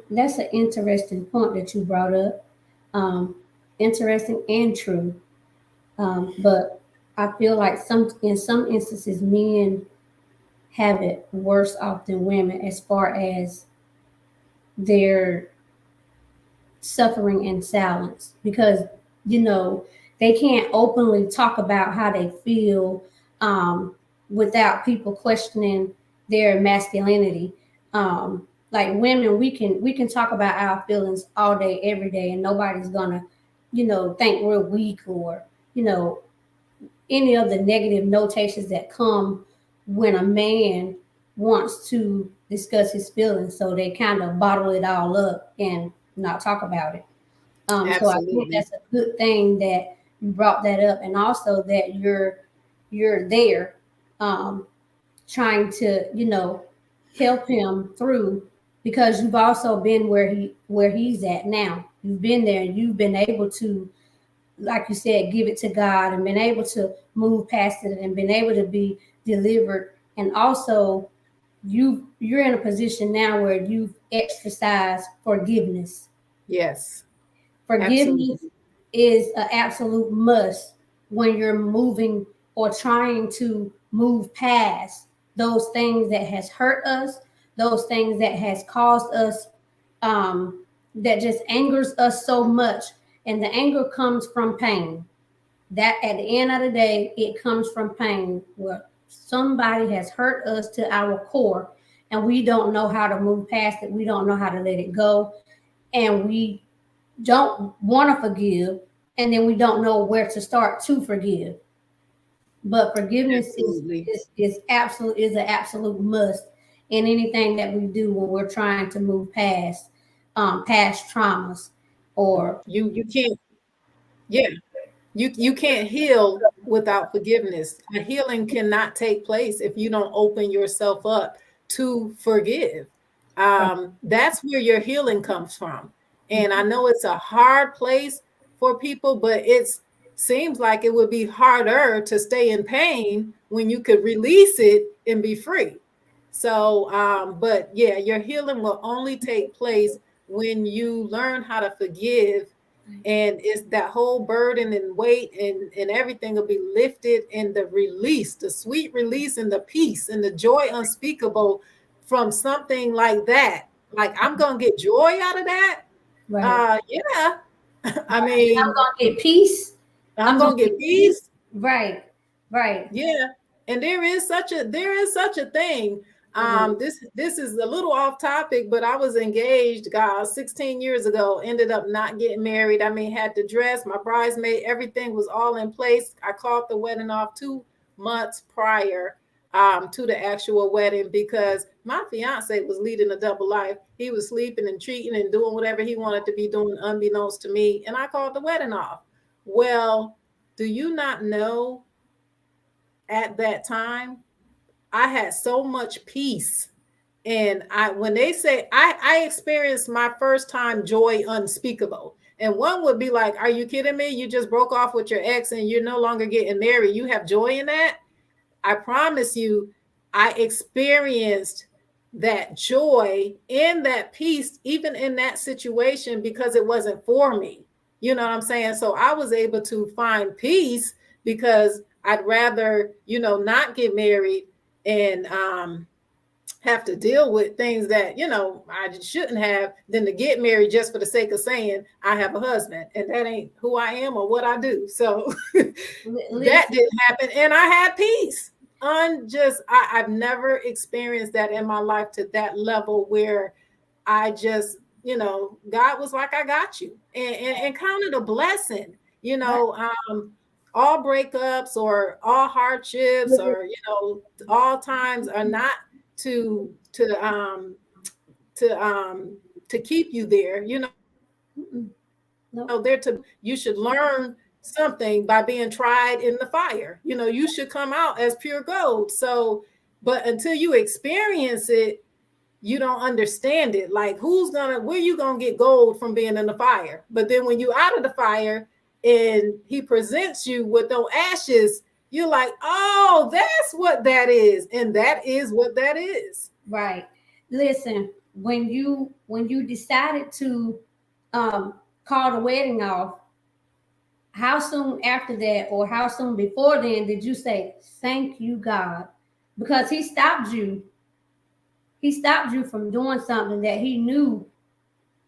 that's an interesting point that you brought up. Um, Interesting and true. But I feel like in some instances, men have it worse off than women as far as their suffering in silence because you know they can't openly talk about how they feel um, without people questioning their masculinity. Like women, we can talk about our feelings all day, every day, and nobody's gonna, think we're weak or you know any of the negative notations that come when a man wants to discuss his feelings. So they kind of bottle it all up and not talk about it. So I think absolutely. that's a good thing that you brought that up, and also that you're there, um, trying to help him through because you've also been where he's at now. You've been there, and you've been able to, like you said, give it to God and been able to move past it and been able to be delivered. And also, you're in a position now where you've exercised forgiveness. Yes, Forgiveness absolutely. is an absolute must when you're moving or trying to move past those things that has hurt us, those things that has caused us, um, that just angers us so much. And the anger comes from pain. That at the end of the day, it comes from pain where somebody has hurt us to our core and we don't know how to move past it. We don't know how to let it go. And we don't want to forgive, and then we don't know where to start to forgive. But forgiveness is Absolutely. is is absolute is an absolute must in anything that we do when we're trying to move past traumas or You can't, yeah, you can't heal without forgiveness. A healing cannot take place if you don't open yourself up to forgive. That's where your healing comes from. And I know it's a hard place for people, but it's seems like it would be harder to stay in pain when you could release it and be free. So, but yeah, your healing will only take place when you learn how to forgive, and it's that whole burden and weight and everything will be lifted, and the release, the sweet release and the peace and the joy unspeakable from something like that Like I'm gonna get joy out of that. Right. Yeah. I And I'm mean, gonna get peace. I'm I'm gonna gonna get get peace. peace. Right. Right. Yeah, and there is such a thing. It is. This is a little off topic, but I was engaged, God, 16 years ago. Ended up not getting married. I mean, had the dress, my bridesmaid, everything was all in place. I called the wedding off 2 months prior to the actual wedding because my fiance was leading a double life. He was sleeping and cheating and doing whatever he wanted to be doing, unbeknownst to me. And I called the wedding off. Well, do you not know? At that time, I had so much peace. And I when they say I experienced my first time joy unspeakable. And one would be like, are you kidding me? You just broke off with your ex and you're no longer getting married. You have joy in that? I promise you, I experienced that joy and that peace, even in that situation, because it wasn't for me. You know what I'm saying? So I was able to find peace because I'd rather, not get married and have to deal with things that I shouldn't have than to get married just for the sake of saying I have a husband, and that ain't who I am or what I do. So that Listen. didn't happen, and I had peace. I've never experienced that in my life to that level where I just, God was like, I got you, and counted a blessing. Right. All breakups or all hardships or all times are not to to um to to keep you there. Mm-mm. They're Nope. to you should learn something by being tried in the fire. You should come out as pure gold. So, but until you experience it, you don't understand it. Like where you gonna get gold from being in the fire? But then when you out of the fire and he presents you with no ashes, you're like, oh, that's what that is. And that is what that is. Right. Listen, when you decided to call the wedding off, how soon after that or how soon before then did you say, thank you, God? Because he stopped you from doing something that he knew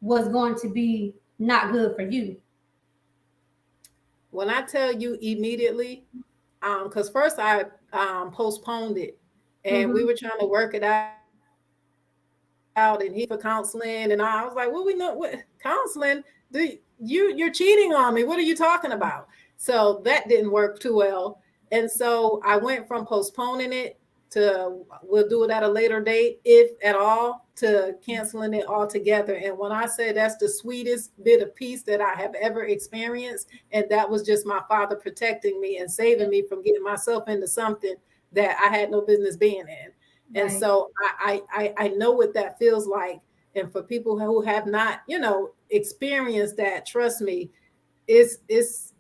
was going to be not good for you. When I tell you immediately, because first I postponed it and we Mm-hmm. were trying to work it out and he was for counseling and I was like, well, we know what counseling do you're cheating on me. What are you talking about? So that didn't work too well. And so I went from postponing it to we'll do it at a later date, if at all, to canceling it altogether. And when I say that's the sweetest bit of peace that I have ever experienced, and that was just my father protecting me and saving me from getting myself into something that I had no business being in. And Right. so I know what that feels like. And for people who have not, experienced that, trust me, it's it's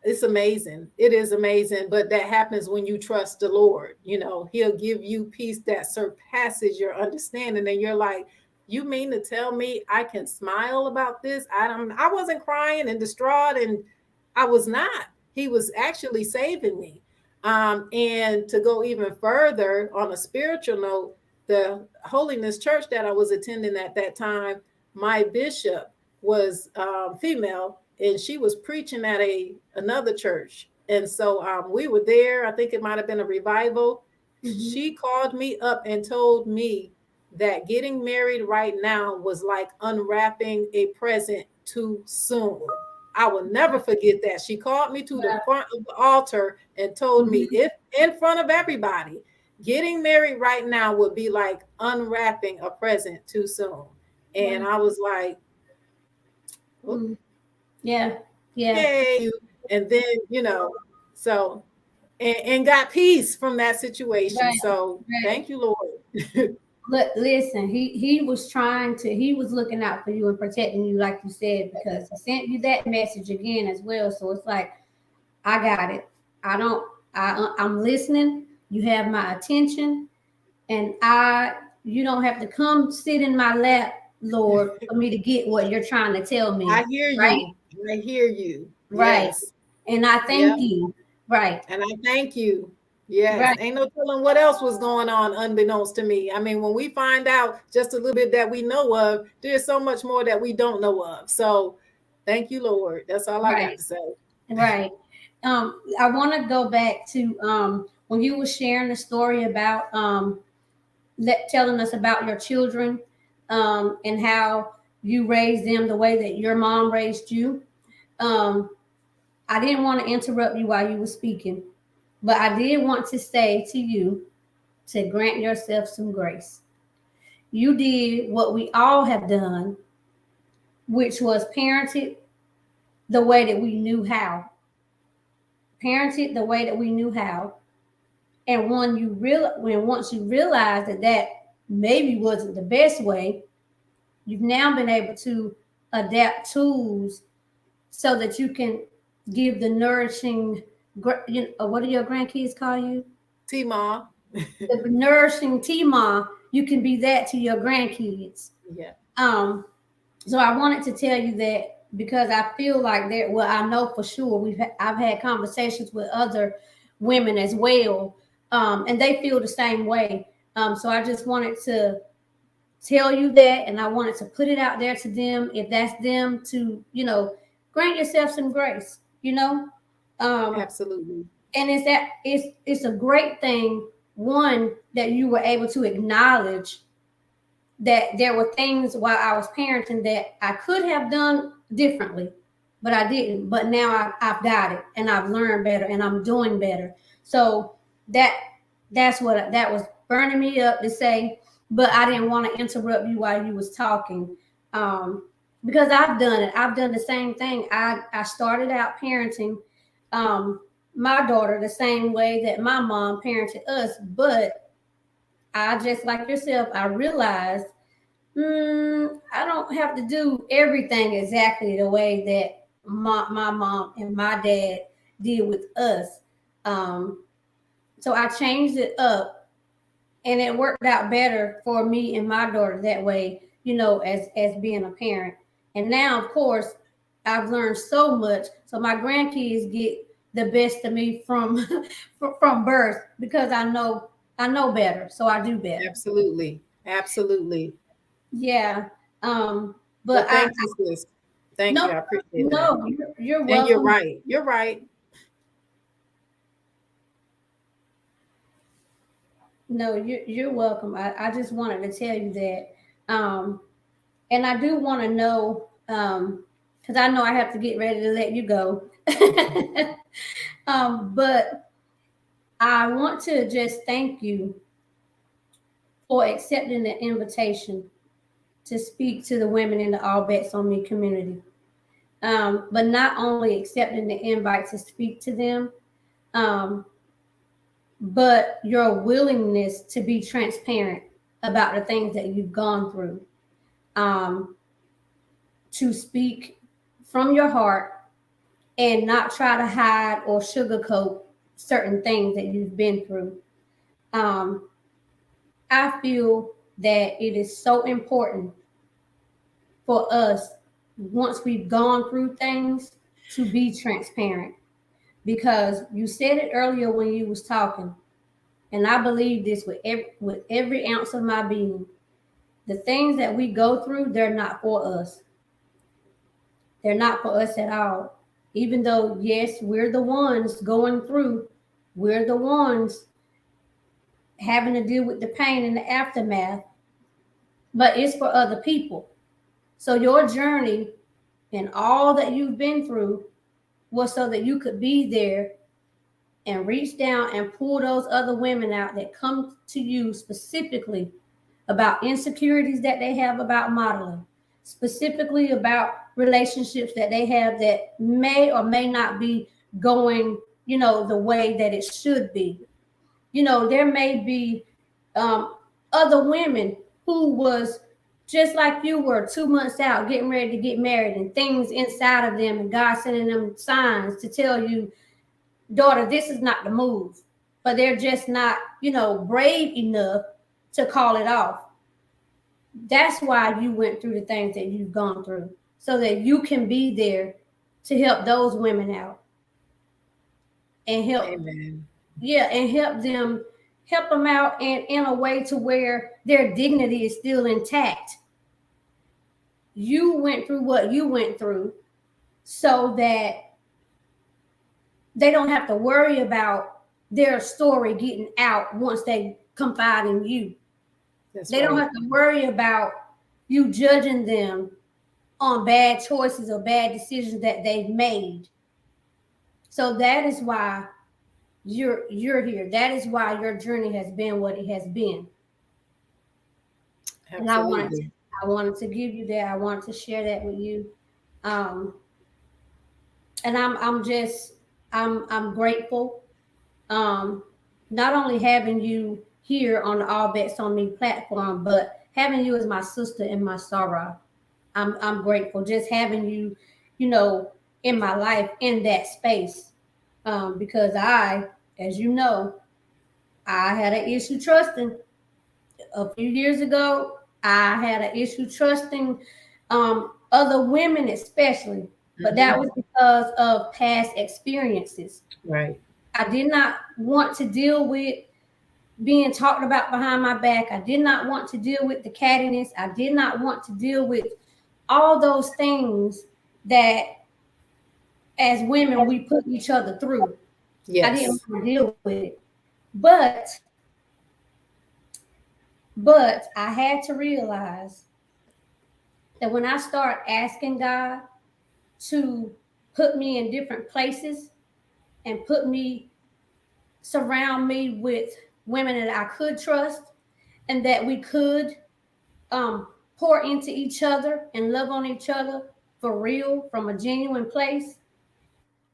it's amazing. It is amazing. But that happens when you trust the Lord. He'll give you peace that surpasses your understanding. And you're like, you mean to tell me I can smile about this? I wasn't crying and distraught, and I was not. He was actually saving me. And to go even further on a spiritual note, the Holiness Church that I was attending at that time, my bishop was female, and she was preaching at another church. And so we were there. I think it might have been a revival. Mm-hmm. She called me up and told me that getting married right now was like unwrapping a present too soon. I will never forget that. She called me to the front of the altar and told me, Mm-hmm. if in front of everybody, getting married right now would be like unwrapping a present too soon. And Wow. I was like, Mm. Yeah. Yeah. okay. And then, so, and got peace from that situation. Right. So Right. thank you, Lord. Look, listen, he was looking out for you and protecting you, like you said, because he sent you that message again as well. So it's like, I got it. I don't. I'm listening. You have my attention, and you don't have to come sit in my lap, Lord, for me to get what you're trying to tell me. I hear Right. you. I hear you. Right. Yes. And I Yeah. thank you. Right. And I thank you. Yes, Right, ain't no telling what else was going on unbeknownst to me. I mean, when we find out just a little bit that we know of, there's so much more that we don't know of. So thank you, Lord. That's all I got right, to say. right. I want to go back to when you were sharing the story about telling us about your children and how you raised them the way that your mom raised you. Um, I didn't want to interrupt you while you were speaking, but I did want to say to you to grant yourself some grace. You did what we all have done, which was parented the way that we knew how. Parented the way that we knew how. And once you realize that that maybe wasn't the best way, you've now been able to adapt tools so that you can give the nourishing, what do your grandkids call you? T-Ma. The nourishing Tima, you can be that to your grandkids. Yeah, Um, so I wanted to tell you that because I feel like there. Well, I know for sure I've had conversations with other women as well, and they feel the same way. So I just wanted to tell you that, and I wanted to put it out there to them. If that's them, to grant yourself some grace. Um, absolutely. and it's a great thing. One, that you were able to acknowledge that there were things while I was parenting that I could have done differently, but I didn't. But now I've got it, and I've learned better, and I'm doing better. So that that was burning me up to say, but I didn't want to interrupt you while you was talking, because I've done it. I've done the same thing. I started out parenting my daughter the same way that my mom parented us, but I just like yourself. I realized I don't have to do everything exactly the way that my mom and my dad did with us. Um, so I changed it up, and it worked out better for me and my daughter that way. As being a parent, and now of course I've learned so much. So my grandkids get the best of me from from birth because I know better, so I do better. Absolutely. Absolutely. Yeah. But But I thank you, sis. Thank no, you. I appreciate that. no, you're And you're welcome. right. You're right. No, you're welcome. I just wanted to tell you that. Um, and I do want to know, because I know I have to get ready to let you go. But I want to just thank you for accepting the invitation to speak to the women in the All Bets on Me community. But not only accepting the invite to speak to them, um, but your willingness to be transparent about the things that you've gone through, um, to speak from your heart and not try to hide or sugarcoat certain things that you've been through. Um, I feel that it is so important for us, once we've gone through things, to be transparent, because you said it earlier when you was talking, and I believe this with every ounce of my being. The things that we go through, they're not for us. They're not for us at all. Even though, yes, we're the ones going through, we're the ones having to deal with the pain and the aftermath, but it's for other people. So your journey and all that you've been through was so that you could be there and reach down and pull those other women out that come to you specifically about insecurities that they have about modeling, specifically about relationships that they have that may or may not be going, the way that it should be. There may be um, other women who was just like you were 2 months out getting ready to get married, and things inside of them and God sending them signs to tell you, daughter, this is not the move. But they're just not, brave enough to call it off. That's why you went through the things that you've gone through, so that you can be there to help those women out and help Amen. yeah, and help them out in a way to where their dignity is still intact. You went through what you went through so that they don't have to worry about their story getting out once they confide in you. That's They don't right. have to worry about you judging them on bad choices or bad decisions that they've made. So that is why you're here. That is why your journey has been what it has been. And Absolutely. I wanted to give you that. I wanted to share that with you. Um, and I'm just I'm grateful. Um, not only having you here on the All Bets on Me platform, but having you as my sister in my sorrow. I'm grateful just having you, you know, in my life in that space. Because as you know, I had an issue trusting a few years ago. I had an issue trusting other women, especially, but that Hmm. was because of past experiences. Right. I did not want to deal with being talked about behind my back. I did not want to deal with the cattiness. I did not want to deal with all those things that as women we put each other through. I didn't Yes. want to deal with it. But but I had to realize that when I start asking God to put me in different places and surround me with women that I could trust and that we could um, pour into each other and love on each other for real from a genuine place.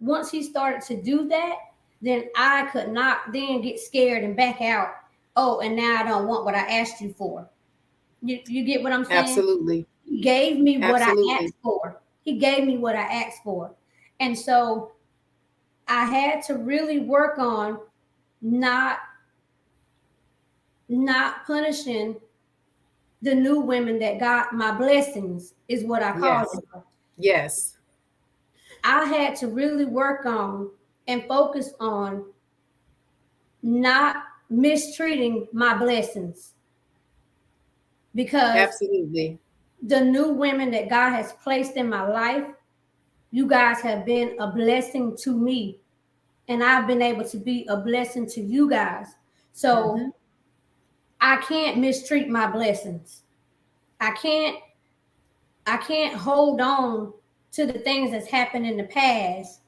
Once he started to do that, then I could not then get scared and back out. Oh, and now I don't want what I asked you for. You get what I'm saying? Absolutely. He gave me what I Absolutely. asked for. He gave me what I asked for. And so I had to really work on not not punishing the new women that got my blessings is what I call Yes. them. Yes. I had to really work on and focus on not mistreating my blessings because Absolutely. the new women that God has placed in my life, you guys have been a blessing to me, and I've been able to be a blessing to you guys. Hmm. So I can't mistreat my blessings. I can't I can't hold on to the things that's happened in the past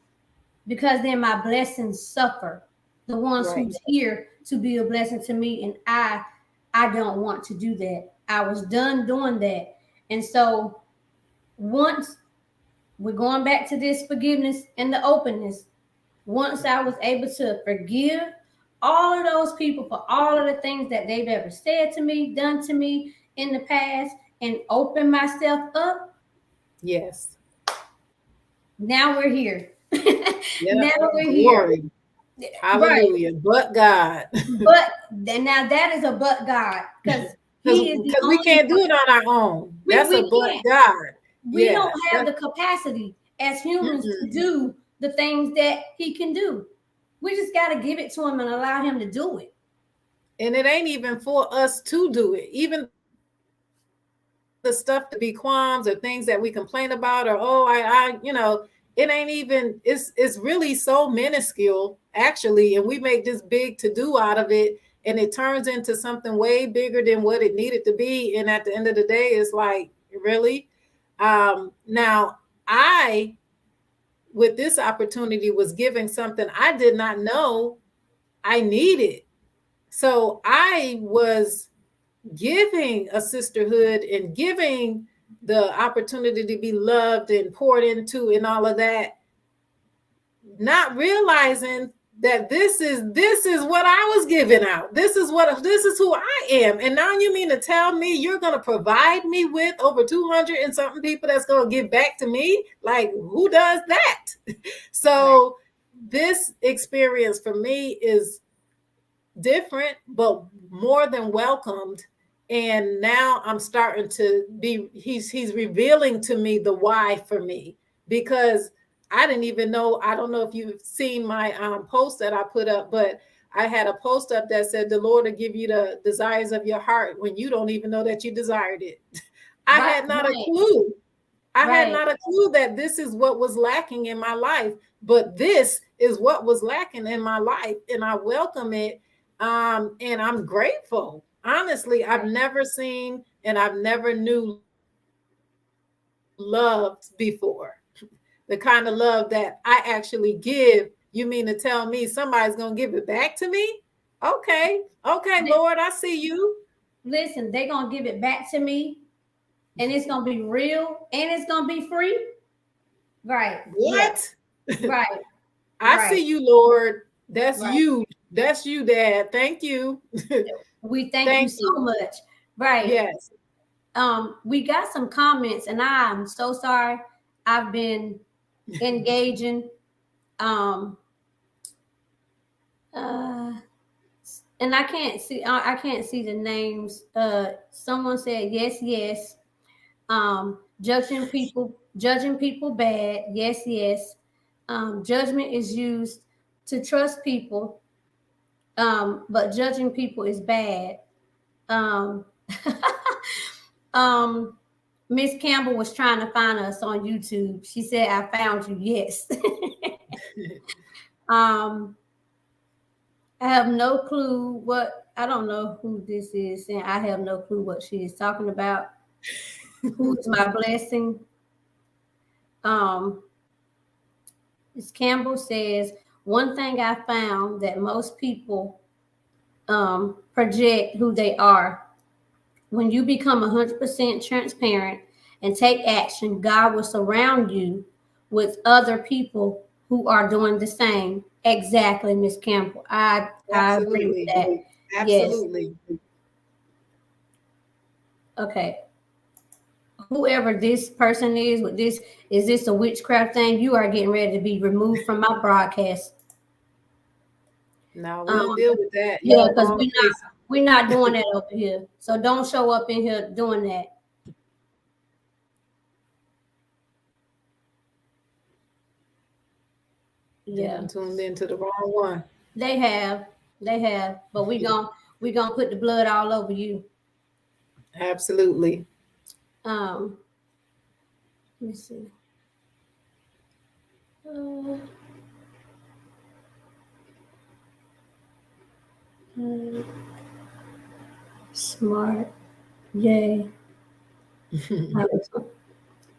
because then my blessings suffer. The ones Right. who's here to be a blessing to me, and I don't want to do that. I was done doing that. And so once we're going back to this forgiveness and the openness, once I was able to forgive all of those people for all of the things that they've ever said to me, done to me in the past, and open myself up, Yes. now we're here. Yep. Now we're here. Glory. Right. Hallelujah. But God. But then now that is a but God, because He is the Because we only can't do one. it on our own. That's a We but can't. God. We Yeah. don't have the capacity as humans to Mm-mm. do the things that He can do. We just got to give it to Him and allow Him to do it. And it ain't even for us to do it. Even the stuff that be qualms or things that we complain about, or oh, it ain't even. It's really so minuscule actually, and we make this big to do out of it, and it turns into something way bigger than what it needed to be. And at the end of the day, it's like really. Now I, with this opportunity, was giving something I did not know I needed. So I was giving a sisterhood and giving the opportunity to be loved and poured into and all of that, not realizing that this is what I was giving out. This is who I am. And now you mean to tell me you're going to provide me with over 200 and something people that's going to give back to me? Like, who does that? Right. So this experience for me is different, but more than welcomed. And now I'm starting to be, he's revealing to me the why for me, because I didn't even know. I don't know if you've seen my post that I put up, but I had a post up that said the Lord will give you the desires of your heart when you don't even know that you desired it. I Right, had not a right, clue. I had right. not a clue that this is what was lacking in my life, but this is what was lacking in my life, and I welcome it. And I'm grateful. Honestly, I've Right. never seen and I've never knew loved before. The kind of love that I actually give. You mean to tell me somebody's gonna give it back to me? Okay, okay, They, Lord, I see you. listen, they're gonna give it back to me, and it's gonna be real, and it's gonna be free. Right. Yeah. What? Right. I Right. see you, Lord. That's Right. you. That's you, Dad. Thank you. We thank you Thank so you. much. Right. Yes. We got some comments, and I'm so sorry. I've been engaging. Um, uh, and I can't see. I can't see the names. Someone said yes, yes. Judging people bad. Yes, yes. Judgment is used to trust people, but judging people is bad. Um, um, Miss Campbell was trying to find us on YouTube. She said, "I found you." Yes. um, I have no clue what. I don't know who this is, and I have no clue what she is talking about. Who's my blessing? Um, Miss Campbell says, one thing I found that most people project who they are. When you become 100% transparent and take action, God will surround you with other people who are doing the same. Exactly, Miss Campbell. I agree with Absolutely. that. Yes. Absolutely. Okay. Whoever this person is this a witchcraft thing? You are getting ready to be removed from my broadcast. Now we'll Um, deal with that. You're in yeah, the because wrong place. we're not doing that over here. So don't show up in here doing that. They Yeah, done tuned into the wrong one. they have, they have. But we gonna put the blood all over you. Absolutely. Um, let me see. Uh, uh, smart, yay.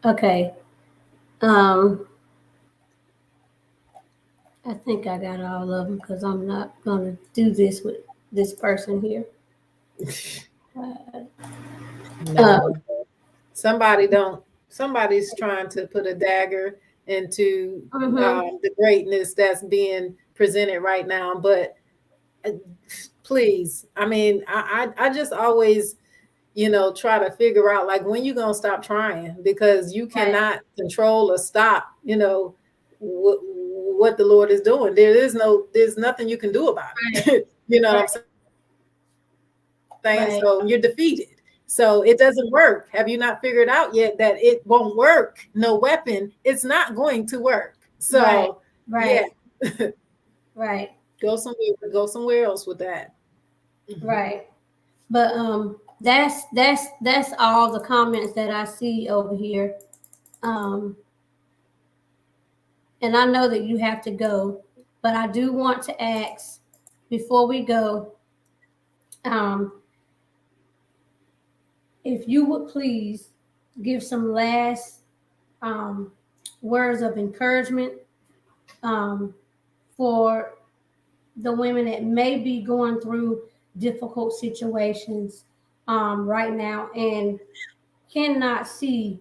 Okay. Um, I think I got all of them because I'm not gonna do this with this person here. Uh, No. Somebody don't. Somebody's trying to put a dagger into mm-hmm. the greatness that's being presented right now. But uh, please, I mean, I just always, try to figure out like when you gonna stop trying because you Right, cannot control or stop, what the Lord is doing. There's nothing you can do about right, it. You know what I'm right, saying? right, So you're defeated. So it doesn't work. Have you not figured out yet that it won't work? No weapon, it's not going to work. right, So yeah, right, right, go somewhere else with that. right. But that's all the comments that I see over here. Um, and I know that you have to go, but I do want to ask before we go, um, if you would please give some last um, words of encouragement um, for the women that may be going through difficult situations right now and cannot see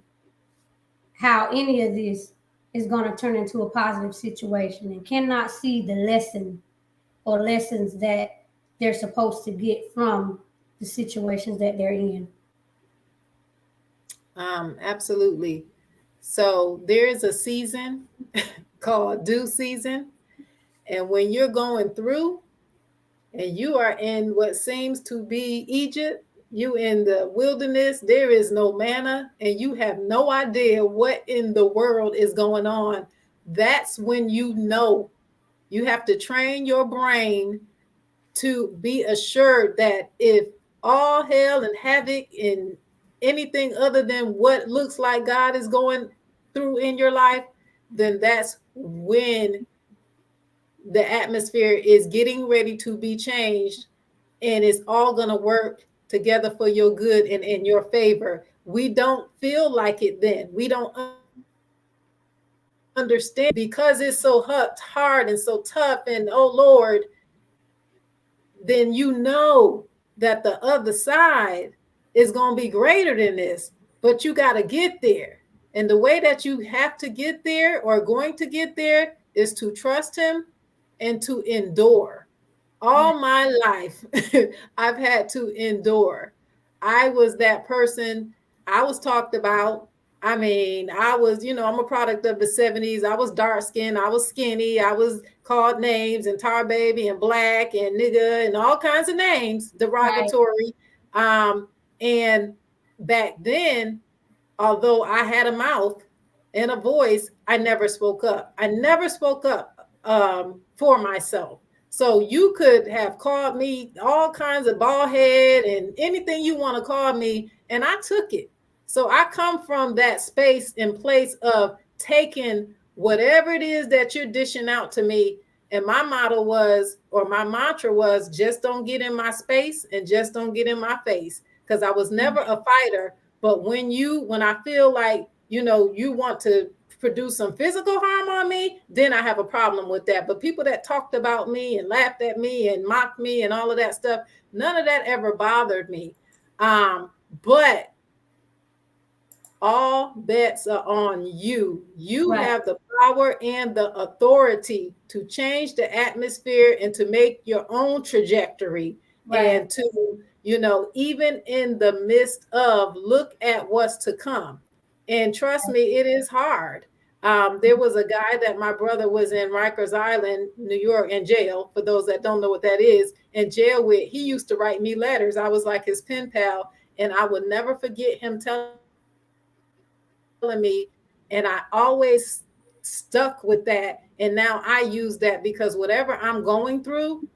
how any of this is going to turn into a positive situation and cannot see the lesson or lessons that they're supposed to get from the situations that they're in. Absolutely. So there is a season called due season. And when you're going through and you are in what seems to be Egypt, you in the wilderness, there is no manna, and you have no idea what in the world is going on. That's when you know you have to train your brain to be assured that if all hell and havoc and anything other than what looks like God is going through in your life, then that's when the atmosphere is getting ready to be changed, and it's all going to work together for your good and in your favor. We don't feel like it then. We don't understand because it's so hard and so tough, and oh Lord, then you know that the other side is going to be greater than this, but you got to get there. And the way that you have to get there or going to get there is to trust him and to endure. Right. All my life, I've had to endure. I was that person. I was talked about. I mean, I was, I'm a product of the 70s. I was dark skinned. I was skinny. I was called names and tar baby and black and nigga and all kinds of names, Right. derogatory. And back then, although I had a mouth and a voice, I never spoke up. I never spoke up for myself. So you could have called me all kinds of bald head and anything you want to call me, and I took it. So I come from that space and place of taking whatever it is that you're dishing out to me. And my motto was, or my mantra was, just don't get in my space and just don't get in my face. Because I was never a fighter. But when I feel like, you want to produce some physical harm on me, then I have a problem with that. But people that talked about me and laughed at me and mocked me and all of that stuff, none of that ever bothered me. But all bets are on you. You Right. have the power and the authority to change the atmosphere and to make your own trajectory, Right. and to, even in the midst of, look at what's to come. And trust me, it is hard. There was a guy that my brother was in Rikers Island, New York, in jail. For those that don't know what that is, in jail with, he used to write me letters. I was like his pen pal, and I would never forget him telling me, and I always stuck with that. And now I use that because whatever I'm going through,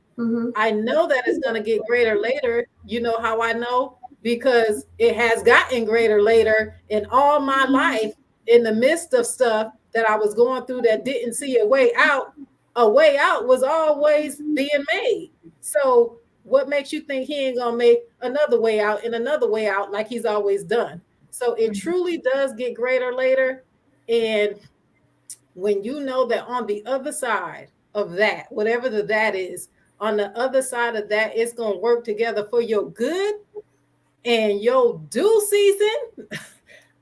I know that it's going to get greater later. You know how I know? Because it has gotten greater later in all my life, in the midst of stuff that I was going through that didn't see a way out. A way out was always being made. So what makes you think he ain't going to make another way out and another way out like he's always done? So it truly does get greater later. And when you know that on the other side of that, whatever that is, on the other side of that, it's going to work together for your good and your due season.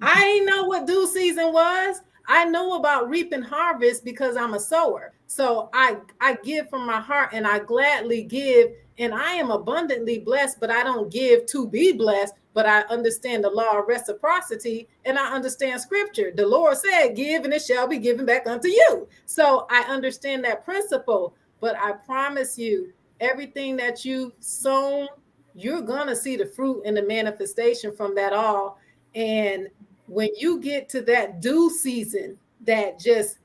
I ain't know what due season was. I know about reaping harvest because I'm a sower. So I give from my heart and I gladly give, and I am abundantly blessed, but I don't give to be blessed, but I understand the law of reciprocity and I understand scripture. The Lord said, give and it shall be given back unto you. So I understand that principle, but I promise you, everything that you've sown, you're going to see the fruit and the manifestation from that all. And when you get to that due season, that just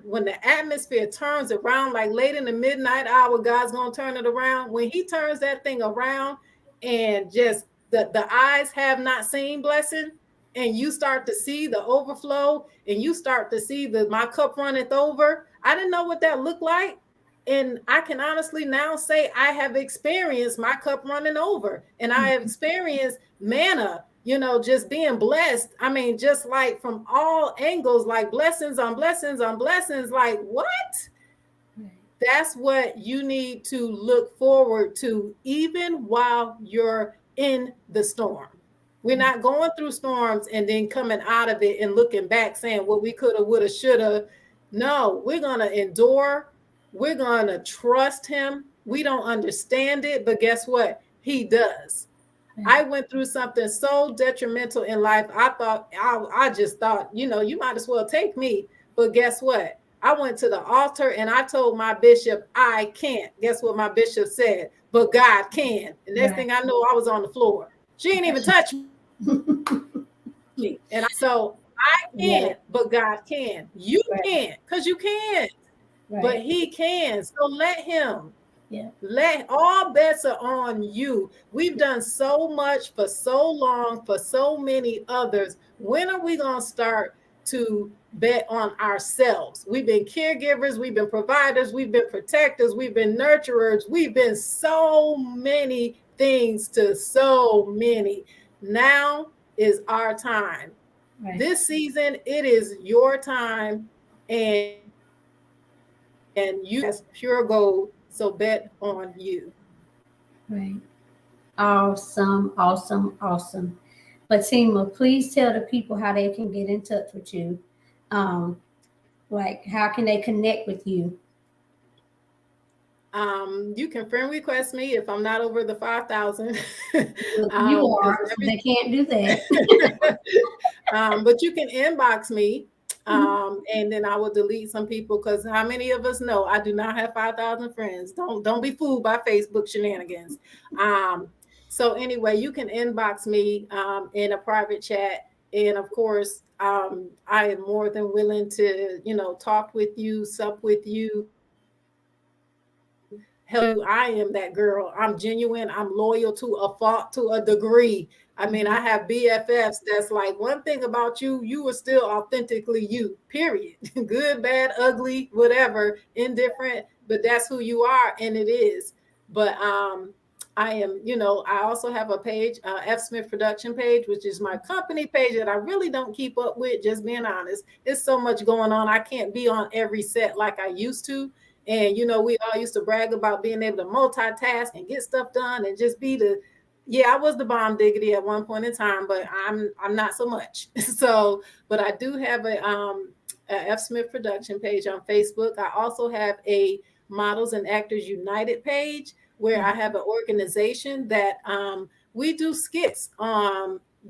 when the atmosphere turns around, like late in the midnight hour, God's going to turn it around. When he turns that thing around, and just the eyes have not seen blessing, and you start to see the overflow, and you start to see my cup runneth over. I didn't know what that looked like. And I can honestly now say I have experienced my cup running over, and I have experienced manna, just being blessed. I mean, just like from all angles, like blessings on blessings on blessings. Like, what? That's what you need to look forward to, even while you're in the storm. We're not going through storms and then coming out of it and looking back saying what we could have, would have, should have. No, we're going to endure. We're going to trust him. We don't understand it, but guess what? He does. I went through something so detrimental in life. I just thought, you might as well take me. But guess what? I went to the altar and I told my bishop, I can't. Guess what my bishop said? But God can. And next thing I know, I was on the floor. She didn't even touch me. And so I can't, but God can. You can't, because you can't. But he can. So let him. Yeah. Let all bets are on you. We've done so much for so long for so many others. When are we going to start to bet on ourselves? We've been caregivers, we've been providers, we've been protectors, we've been nurturers, we've been so many things to so many. Now is our time. Right. This season, it is your time, and you as pure gold. So bet on you. Right. Awesome. Awesome. Awesome. Fatima, please tell the people how they can get in touch with you. Um, like how can they connect with you? You can friend request me if I'm not over the 5,000. You Because are, so they can't do that. but you can inbox me. And then I will delete some people because how many of us know I do not have 5,000 friends? Don't be fooled by Facebook shenanigans. Um, so anyway, you can inbox me in a private chat, and of course, I am more than willing to talk with you, sup with you, help you. I am that girl. I'm genuine. I'm loyal to a fault, to a degree. I mean, I have BFFs that's like, one thing about you, you are still authentically you, period. Good, bad, ugly, whatever, indifferent, but that's who you are, and it is. But I am, I also have a page, F Smith Production page, which is my company page that I really don't keep up with, just being honest. There's so much going on. I can't be on every set like I used to. And we all used to brag about being able to multitask and get stuff done and just be the yeah, I was the bomb diggity at one point in time, but I'm not so much. So, but I do have a F Smith production page on Facebook. I also have a Models and Actors United page where I have an organization that we do skits.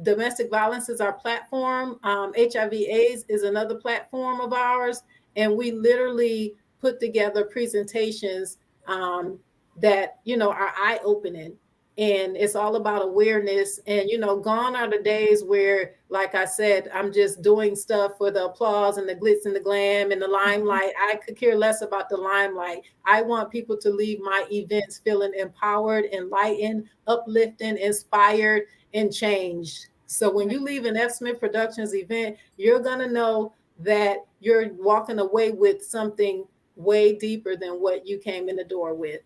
Domestic violence is our platform. HIV/AIDS is another platform of ours, and we literally put together presentations that are eye opening, and it's all about awareness. And gone are the days where, like I said, I'm just doing stuff for the applause and the glitz and the glam and the limelight. I could care less about the limelight. I want people to leave my events feeling empowered, enlightened, uplifting, inspired, and changed. So when you leave an F Smith Productions event, you're going to know that you're walking away with something way deeper than what you came in the door with.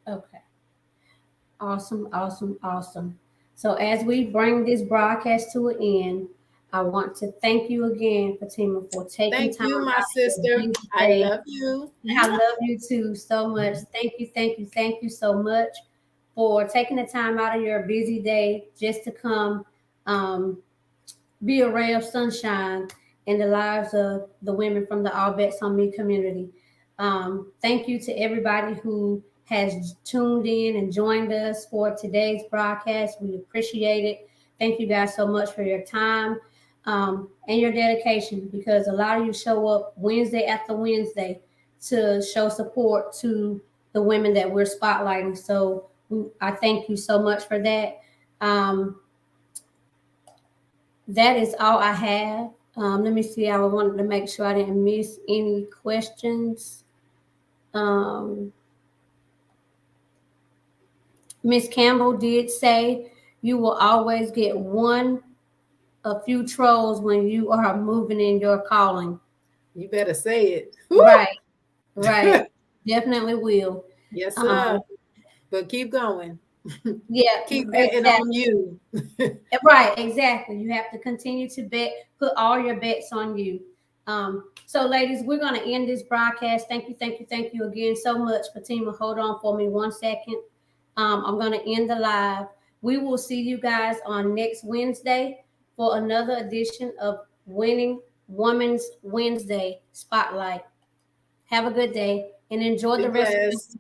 Okay. Awesome, awesome, awesome. So as we bring this broadcast to an end, I want to thank you again, Fatima, for taking Thank time you, my out of your sister. busy I day. love you. I love you too so much. Thank you, thank you, thank you so much for taking the time out of your busy day just to come um, be a ray of sunshine in the lives of the women from the All Bets on Me community. Thank you to everybody who has tuned in and joined us for today's broadcast. We appreciate it. Thank you guys so much for your time and your dedication, because a lot of you show up Wednesday after Wednesday to show support to the women that we're spotlighting. So I thank you so much for that. Um, that is all I have. Let me see. I wanted to make sure I didn't miss any questions. Um, Miss Campbell did say you will always get a few trolls when you are moving in your calling. You better say it. Right, right. Definitely will. Yes, sir. Um, But keep going. yeah, Keep betting on exactly. you. Right, exactly. You have to continue to bet, put all your bets on you. So, ladies, we're going to end this broadcast. Thank you, thank you, thank you again so much. Fatima, hold on for me 1 second. I'm going to end the live. We will see you guys on next Wednesday for another edition of Winning Women's Wednesday Spotlight. Have a good day and enjoy Be the rest of your blessed.